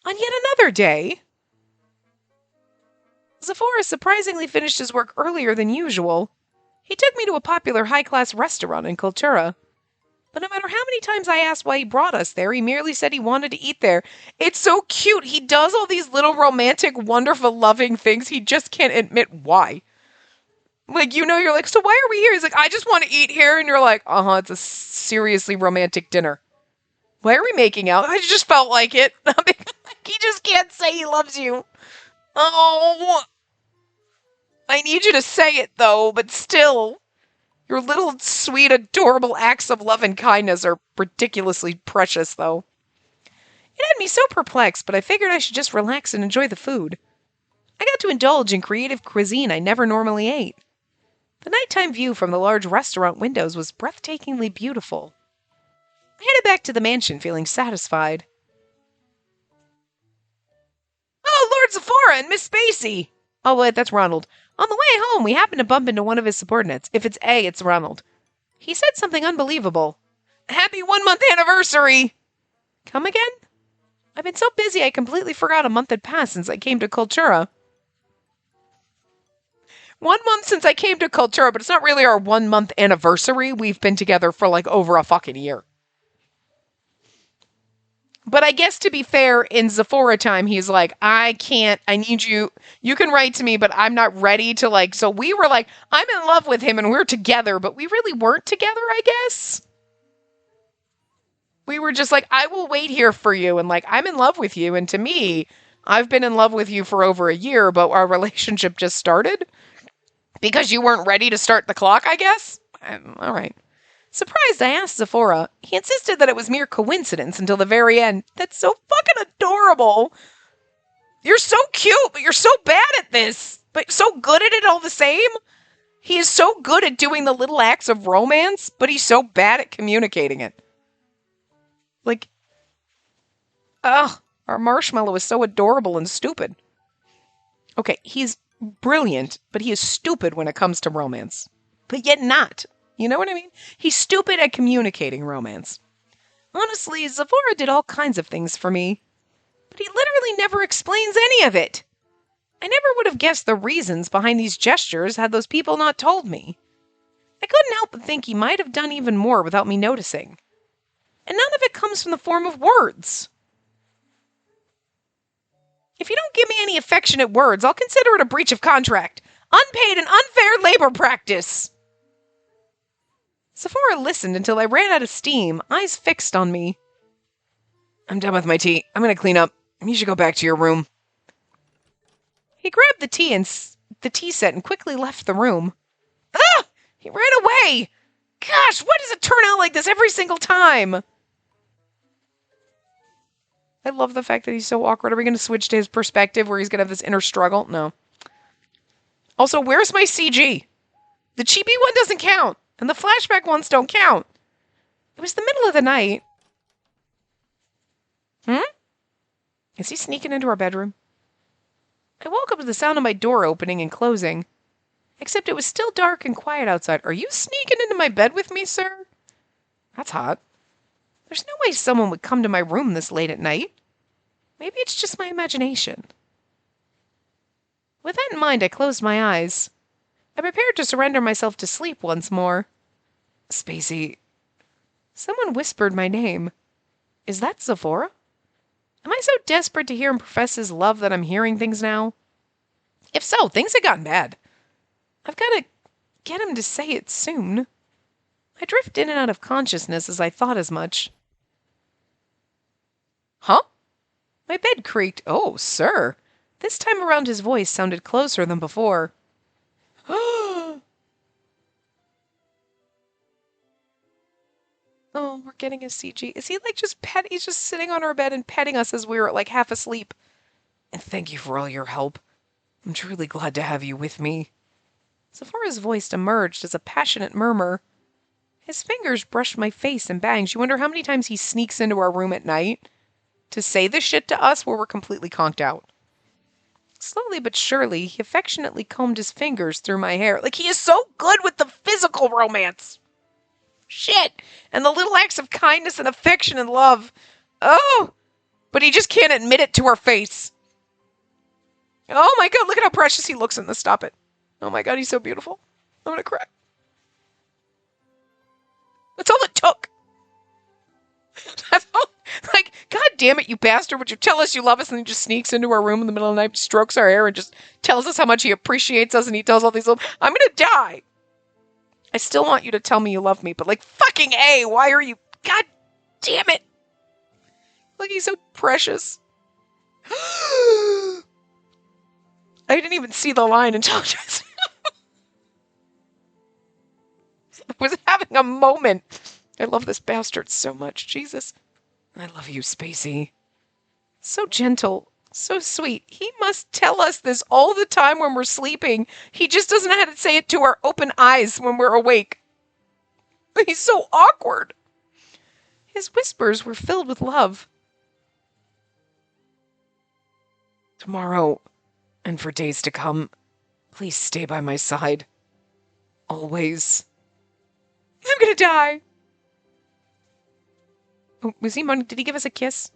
On yet another day, Zephora surprisingly finished his work earlier than usual. He took me to a popular high-class restaurant in Cultura. But no matter how many times I asked why he brought us there, he merely said he wanted to eat there. It's so cute. He does all these little romantic, wonderful, loving things. He just can't admit why. Like, you know, you're like, so why are we here? He's like, I just want to eat here. And you're like, it's a seriously romantic dinner. Why are we making out? I just felt like it. He just can't say he loves you. Oh, I need you to say it, though, but still. Your little, sweet, adorable acts of love and kindness are ridiculously precious, though. It had me so perplexed, but I figured I should just relax and enjoy the food. I got to indulge in creative cuisine I never normally ate. The nighttime view from the large restaurant windows was breathtakingly beautiful. I headed back to the mansion feeling satisfied. Oh, Lord Zephora and Miss Spacey! Oh, wait, that's Ronald. On the way home, we happened to bump into one of his subordinates. If it's A, it's Ronald. He said something unbelievable. Happy 1-month anniversary! Come again? I've been so busy I completely forgot a month had passed since I came to Cultura. 1 month since I came to Cultura, but it's not really our 1-month anniversary. We've been together for like over a fucking year. But I guess to be fair, in Zephora time, he's like, I need you. You can write to me, but I'm not ready to like. So we were like, I'm in love with him and we're together, but we really weren't together, I guess. We were just like, I will wait here for you. And like, I'm in love with you. And to me, I've been in love with you for over a year, but our relationship just started because you weren't ready to start the clock, I guess. All right. Surprised, I asked Sephora. He insisted that it was mere coincidence until the very end. That's so fucking adorable. You're so cute, but you're so bad at this. But so good at it all the same. He is so good at doing the little acts of romance, but he's so bad at communicating it. Like, our marshmallow is so adorable and stupid. Okay, he's brilliant, but he is stupid when it comes to romance. But yet not. You know what I mean? He's stupid at communicating romance. Honestly, Sephora did all kinds of things for me, but he literally never explains any of it. I never would have guessed the reasons behind these gestures had those people not told me. I couldn't help but think he might have done even more without me noticing. And none of it comes from the form of words. If you don't give me any affectionate words, I'll consider it a breach of contract. Unpaid and unfair labor practice. Sephora listened until I ran out of steam, eyes fixed on me. I'm done with my tea. I'm going to clean up. You should go back to your room. He grabbed the tea set and quickly left the room. Ah! He ran away! Gosh, why does it turn out like this every single time? I love the fact that he's so awkward. Are we going to switch to his perspective where he's going to have this inner struggle? No. Also, where's my CG? The chibi one doesn't count, and the flashback ones don't count. It was the middle of the night. Is he sneaking into our bedroom? I woke up to the sound of my door opening and closing. Except it was still dark and quiet outside. Are you sneaking into my bed with me, sir? That's hot. There's no way someone would come to my room this late at night. Maybe it's just my imagination. With that in mind, I closed my eyes. I prepared to surrender myself to sleep once more. Spacey. Someone whispered my name. Is that Sephora? Am I so desperate to hear him profess his love that I'm hearing things now? If so, things have gotten bad. I've got to get him to say it soon. I drift in and out of consciousness as I thought as much. Huh? My bed creaked. Oh, sir. This time around his voice sounded closer than before. Oh, we're getting a CG. Is he like just he's just sitting on our bed and petting us as we were like half asleep. And thank you for all your help. I'm truly glad to have you with me. Sephora's voice emerged as a passionate murmur. His fingers brushed my face and bangs. You wonder how many times he sneaks into our room at night to say this shit to us where we're completely conked out. Slowly but surely, he affectionately combed his fingers through my hair. Like, he is so good with the physical romance. Shit. And the little acts of kindness and affection and love. Oh. But he just can't admit it to our face. Oh my God, look at how precious he looks in this. Stop it. Oh my God, he's so beautiful. I'm gonna cry. That's all it took. That's all. Like, God damn it, you bastard. Would you tell us you love us? And he just sneaks into our room in the middle of the night, strokes our hair, and just tells us how much he appreciates us. And he tells all these little, I'm gonna die. I still want you to tell me you love me, but like, fucking A, why are you? God damn it. Like, he's so precious. I didn't even see the line until just I was having a moment. I love this bastard so much. Jesus. I love you, Spacey. So gentle. So sweet. He must tell us this all the time when we're sleeping. He just doesn't know how to say it to our open eyes when we're awake. He's so awkward. His whispers were filled with love. Tomorrow, and for days to come, please stay by my side. Always. I'm gonna die. Oh, did he give us a kiss?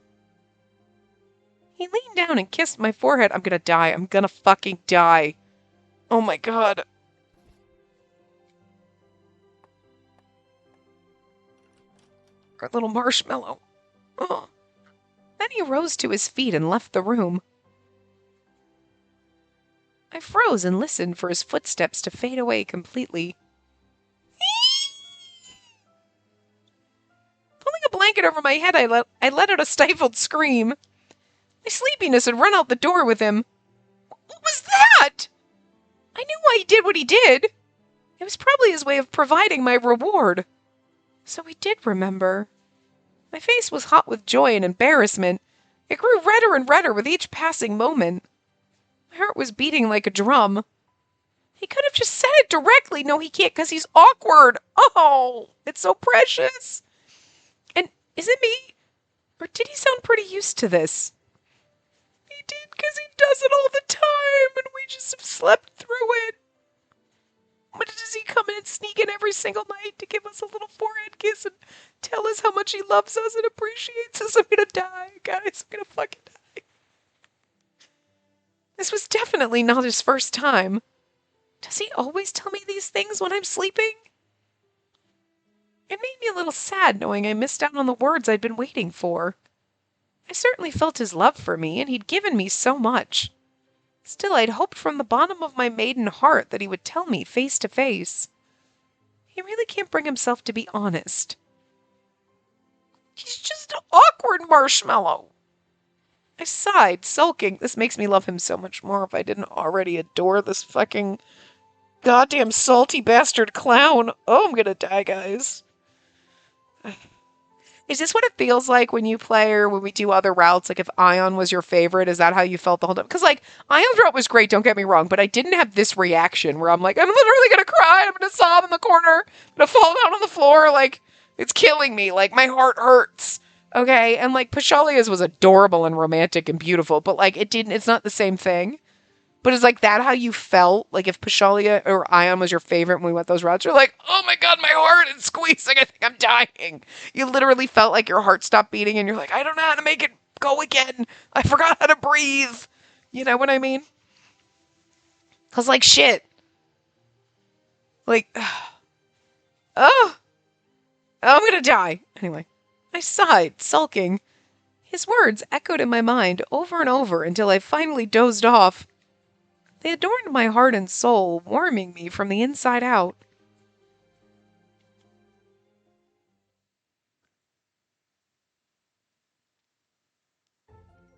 He leaned down and kissed my forehead. I'm gonna die. I'm gonna fucking die. Oh my God. Our little marshmallow. Oh. Then he rose to his feet and left the room. I froze and listened for his footsteps to fade away completely. Pulling a blanket over my head, I let out a stifled scream. My sleepiness had run out the door with him. What was that? I knew why he did what he did. It was probably his way of providing my reward. So he did remember. My face was hot with joy and embarrassment. It grew redder and redder with each passing moment. My heart was beating like a drum. He could have just said it directly. No, he can't because he's awkward. Oh, it's so precious. And is it me? Or did he sound pretty used to this? He did because he does it all the time and we just have slept through it. But does he come in and sneak in every single night to give us a little forehead kiss and tell us how much he loves us and appreciates us? I'm gonna die, guys. I'm gonna fucking die. This was definitely not his first time. Does he always tell me these things when I'm sleeping? It made me a little sad knowing I missed out on the words I'd been waiting for. I certainly felt his love for me, and he'd given me so much. Still, I'd hoped from the bottom of my maiden heart that he would tell me face to face. He really can't bring himself to be honest. He's just an awkward marshmallow. I sighed, sulking. This makes me love him so much more if I didn't already adore this fucking goddamn salty bastard clown. Oh, I'm gonna die, guys. Is this what it feels like when you play or when we do other routes? Like if Ion was your favorite, is that how you felt the whole time? Because like Ion's route was great, don't get me wrong, but I didn't have this reaction where I'm like, I'm literally gonna cry, I'm gonna sob in the corner, I'm gonna fall down on the floor, like it's killing me, like my heart hurts. Okay, and like Pashalia's was adorable and romantic and beautiful, but like it's not the same thing. But is like that how you felt? Like if Pashalia or Ion was your favorite when we went those routes, you're like, oh my god, my heart is squeezing. I think I'm dying. You literally felt like your heart stopped beating and you're like, I don't know how to make it go again. I forgot how to breathe. You know what I mean? Cause like shit. Like, oh, I'm gonna die. Anyway, I sighed, sulking. His words echoed in my mind over and over until I finally dozed off. They adorned my heart and soul, warming me from the inside out.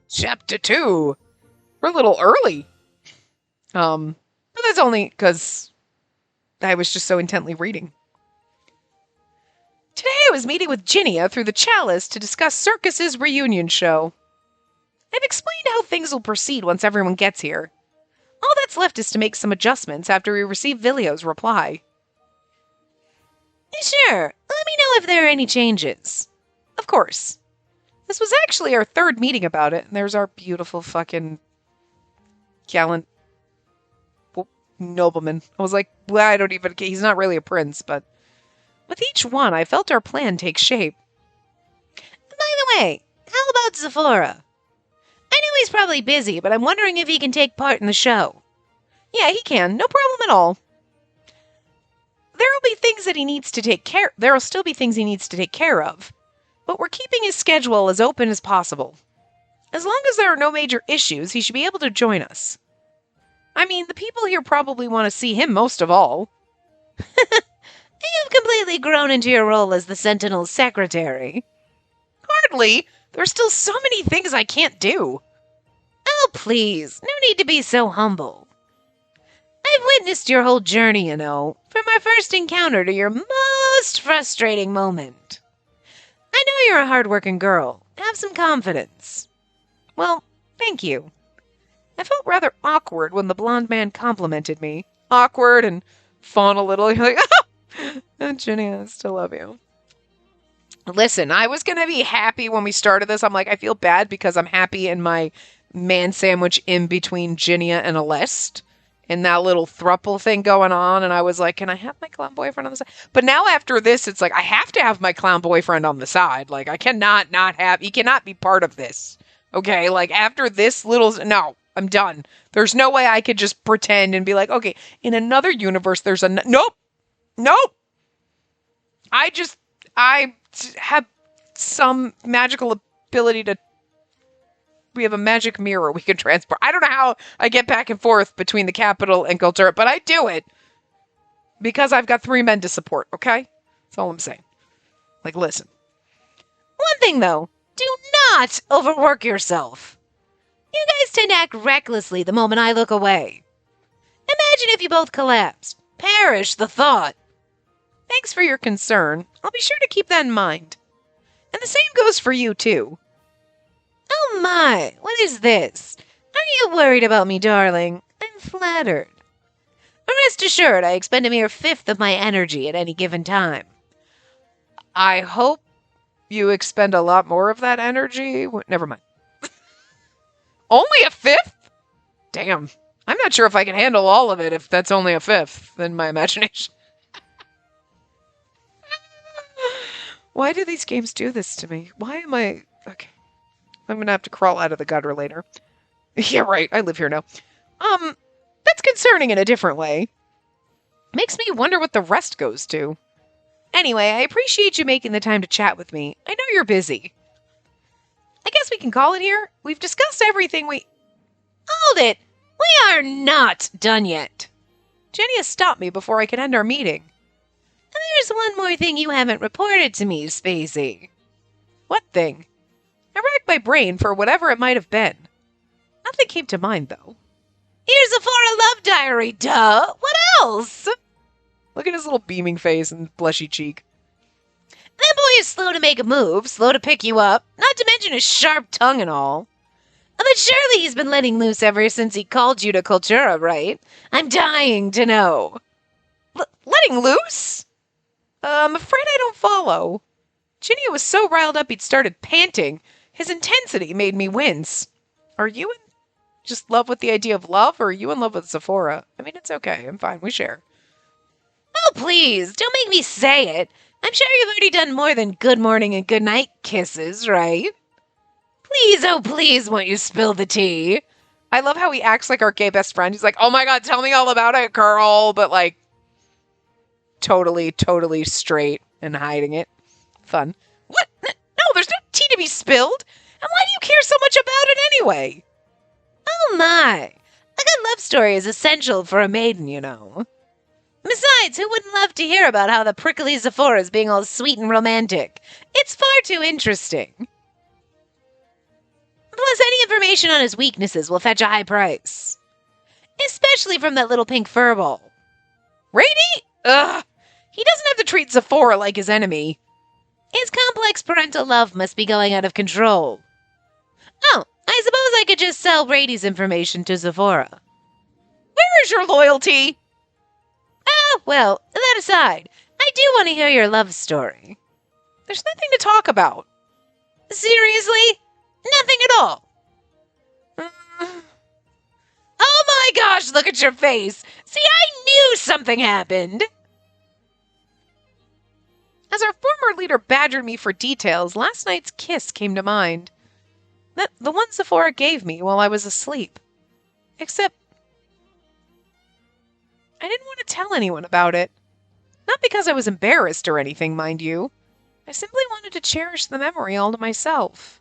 Chapter 2. We're a little early. But that's only because I was just so intently reading. Today I was meeting with Ginia through the Chalice to discuss Circus's reunion show. I've explained how things will proceed once everyone gets here. All that's left is to make some adjustments after we receive Vilio's reply. Sure, let me know if there are any changes. Of course. This was actually our third meeting about it, and there's our beautiful fucking gallant nobleman. I was like, well, I don't even, he's not really a prince, but with each one, I felt our plan take shape. By the way, how about Zephora? I know he's probably busy, but I'm wondering if he can take part in the show. Yeah, he can. No problem at all. There'll be things that he needs to take care. There'll still be things he needs to take care of, but we're keeping his schedule as open as possible. As long as there are no major issues, he should be able to join us. I mean, the people here probably want to see him most of all. You've completely grown into your role as the Sentinel's secretary. Hardly. There's still so many things I can't do. Oh, please. No need to be so humble. I've witnessed your whole journey, you know, from our first encounter to your most frustrating moment. I know you're a hard-working girl. Have some confidence. Well, thank you. I felt rather awkward when the blonde man complimented me. Awkward and fawn a little. You're like, oh, Ginny, I still love you. Listen, I was going to be happy when we started this. I'm like, I feel bad because I'm happy in my man sandwich in between Ginia and Aleste and that little thruple thing going on. And I was like, can I have my clown boyfriend on the side? But now after this, it's like, I have to have my clown boyfriend on the side. Like, I cannot not have, he cannot be part of this. Okay, like after this little, no, I'm done. There's no way I could just pretend and be like, okay, in another universe, there's a, nope. I have some magical ability to, we have a magic mirror we can transport. I don't know how I get back and forth between the capital and Kultura, but I do it because I've got 3 men to support, okay? That's all I'm saying. Like, listen. One thing, though. Do not overwork yourself. You guys tend to act recklessly the moment I look away. Imagine if you both collapsed. Perish the thought. Thanks for your concern. I'll be sure to keep that in mind. And the same goes for you, too. Oh my, what is this? Are you worried about me, darling? I'm flattered. Rest assured, I expend a mere fifth of my energy at any given time. I hope you expend a lot more of that energy. Never mind. Only a fifth? Damn. I'm not sure if I can handle all of it if that's only a fifth in my imagination. Why do these games do this to me? Why am I... Okay. I'm going to have to crawl out of the gutter later. Yeah, right. I live here now. That's concerning in a different way. Makes me wonder what the rest goes to. Anyway, I appreciate you making the time to chat with me. I know you're busy. I guess we can call it here. We've discussed everything we... Hold it! We are not done yet. Jenny has stopped me before I can end our meeting. There's one more thing you haven't reported to me, Spacey. What thing? I racked my brain for whatever it might have been. Nothing came to mind, though. Here's a Sephora love diary, duh! What else? Look at his little beaming face and blushy cheek. That boy is slow to make a move, slow to pick you up, not to mention his sharp tongue and all. But surely he's been letting loose ever since he called you to Cultura, right? I'm dying to know. Letting loose? I'm afraid I don't follow. Ginny was so riled up he'd started panting. His intensity made me wince. Are you in just love with the idea of love, or are you in love with Sephora? I mean, it's okay. I'm fine. We share. Oh, please. Don't make me say it. I'm sure you've already done more than good morning and good night kisses, right? Please, oh please, won't you spill the tea? I love how he acts like our gay best friend. He's like, oh my god, tell me all about it, girl. But like, totally straight and hiding it. Fun. What? No, there's no tea to be spilled. And why do you care so much about it anyway? Oh my. A good love story is essential for a maiden, you know. Besides, who wouldn't love to hear about how the prickly Sephora is being all sweet and romantic? It's far too interesting. Plus, any information on his weaknesses will fetch a high price. Especially from that little pink furball. Rady? Ugh. He doesn't have to treat Sephora like his enemy. His complex parental love must be going out of control. Oh, I suppose I could just sell Rady's information to Sephora. Where is your loyalty? Oh, well, that aside, I do want to hear your love story. There's nothing to talk about. Seriously? Nothing at all. Oh my gosh, look at your face. See, I knew something happened. As our former leader badgered me for details, last night's kiss came to mind. The one Sephora gave me while I was asleep. Except, I didn't want to tell anyone about it. Not because I was embarrassed or anything, mind you. I simply wanted to cherish the memory all to myself.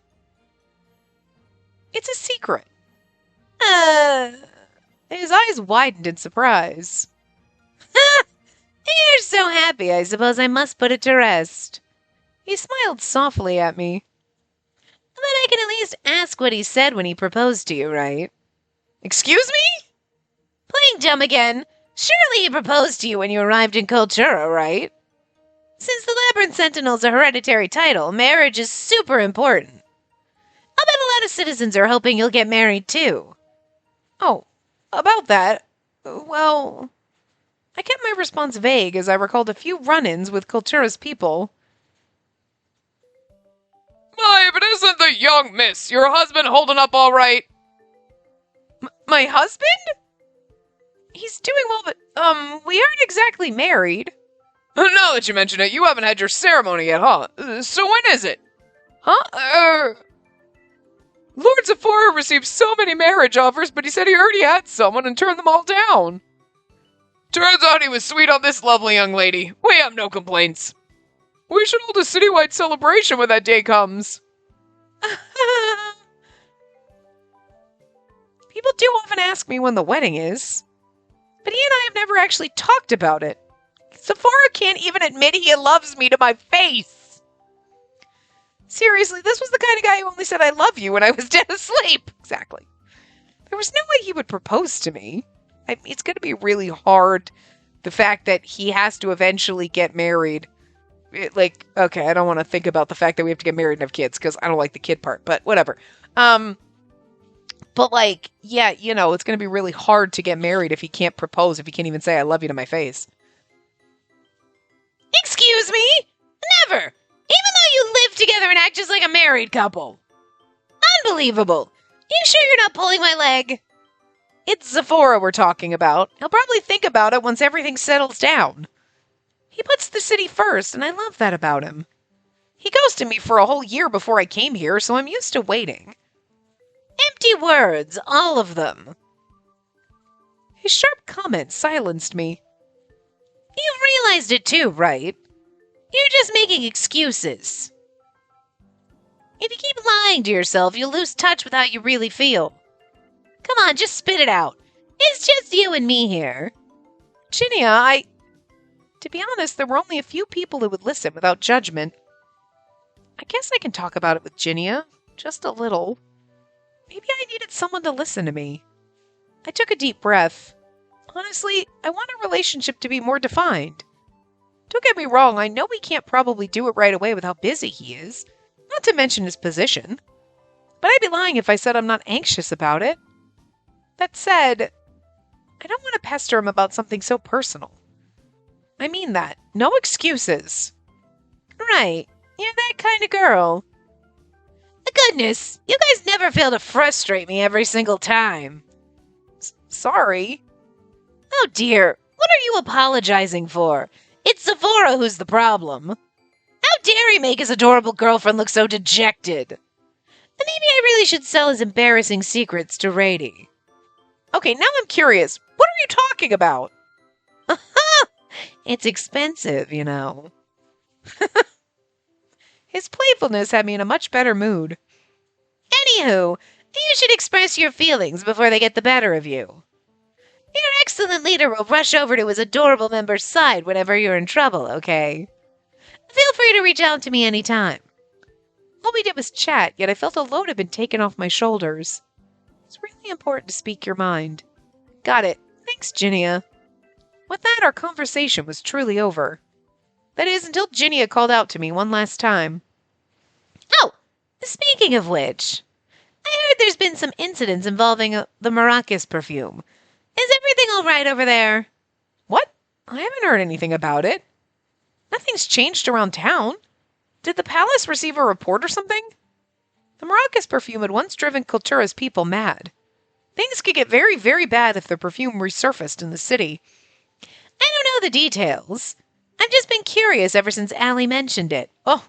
It's a secret. His eyes widened in surprise. You're so happy, I suppose I must put it to rest. He smiled softly at me. But I can at least ask what he said when he proposed to you, right? Excuse me? Playing dumb again. Surely he proposed to you when you arrived in Cultura, right? Since the Labyrinth Sentinel's a hereditary title, marriage is super important. I'll bet a lot of citizens are hoping you'll get married, too. Oh, about that, well, I kept my response vague as I recalled a few run-ins with Cultura's people. My, but isn't the young miss, your husband, holding up all right? My husband? He's doing well, but, we aren't exactly married. Now that you mention it, you haven't had your ceremony yet, huh? So when is it? Huh? Lord Sephora received so many marriage offers, but he said he already had someone and turned them all down. Turns out he was sweet on this lovely young lady. We have no complaints. We should hold a citywide celebration when that day comes. People do often ask me when the wedding is, but he and I have never actually talked about it. Sephora can't even admit he loves me to my face. Seriously, this was the kind of guy who only said I love you when I was dead asleep. Exactly. There was no way he would propose to me. It's going to be really hard The fact that he has to eventually get married. Okay, I don't want to think about the fact that we have to get married and have kids, because I don't like the kid part, but whatever. But like, yeah, it's going to be really hard to get married if he can't propose, if he can't even say I love you to my face. Excuse me? Never! Even though you live together and act just like a married couple. Unbelievable. You sure you're not pulling my leg? It's Zephora we're talking about. He'll probably think about it once everything settles down. He puts the city first, and I love that about him. He ghosted me for a whole year before I came here, so I'm used to waiting. Empty words, all of them. His sharp comment silenced me. You realized it too, right? You're just making excuses. If you keep lying to yourself, you'll lose touch with how you really feel. Come on, just spit it out. It's just you and me here. Ginia, To be honest, there were only a few people who would listen without judgment. I guess I can talk about it with Ginia. Just a little. Maybe I needed someone to listen to me. I took a deep breath. Honestly, I want a relationship to be more defined. Don't get me wrong, I know he can't probably do it right away with how busy he is. Not to mention his position. But I'd be lying if I said I'm not anxious about it. That said, I don't want to pester him about something so personal. I mean that. No excuses. Right. You're that kind of girl. Goodness, you guys never fail to frustrate me every single time. Sorry. Oh dear, what are you apologizing for? It's Zephora who's the problem. How dare he make his adorable girlfriend look so dejected? Maybe I really should sell his embarrassing secrets to Rady. Okay, now I'm curious. What are you talking about? It's expensive, you know. His playfulness had me in a much better mood. Anywho, you should express your feelings before they get the better of you. Your excellent leader will rush over to his adorable member's side whenever you're in trouble, okay? Feel free to reach out to me anytime. All we did was chat, yet I felt a load had been taken off my shoulders. It's really important to speak your mind. Got it. Thanks, Ginia. With that, our conversation was truly over. That is, until Ginia called out to me one last time. Oh, speaking of which, I heard there's been some incidents involving the Maracas perfume. Is everything all right over there? What? I haven't heard anything about it. Nothing's changed around town. Did the palace receive a report or something? The Maracas perfume had once driven Kultura's people mad. Things could get very, very bad if the perfume resurfaced in the city. I don't know the details. I've just been curious ever since Allie mentioned it. Oh,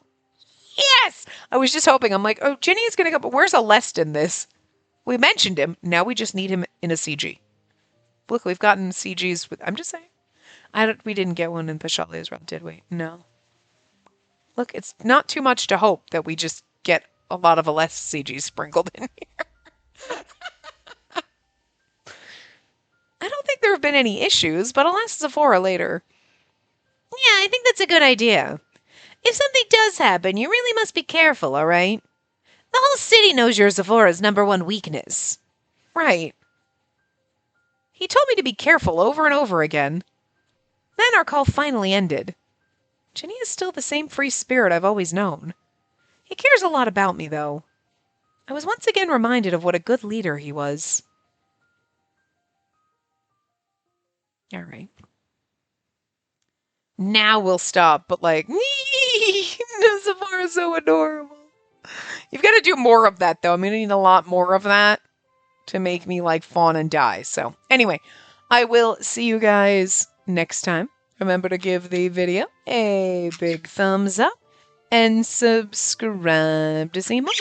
yes! I was just hoping. I'm like, oh, Ginny's going to go, but where's Alest in this? We mentioned him. Now we just need him in a CG. Look, we've gotten CGs with, I'm just saying. We didn't get one in Pashalia's realm, did we? No. Look, it's not too much to hope that we just get a lot of Alest CGs sprinkled in here. I don't think there have been any issues, but I'll ask Zephora later. Yeah, I think that's a good idea. If something does happen, you really must be careful, all right? The whole city knows you're Zephora's #1 weakness. Right. He told me to be careful over and over again. Then our call finally ended. Ginny is still the same free spirit I've always known. He cares a lot about me, though. I was once again reminded of what a good leader he was. All right. Now we'll stop, but like, Zephora is so adorable. You've got to do more of that, though. I'm going to need a lot more of that to make me like fawn and die. So anyway, I will see you guys next time. Remember to give the video a big thumbs up and subscribe to see more.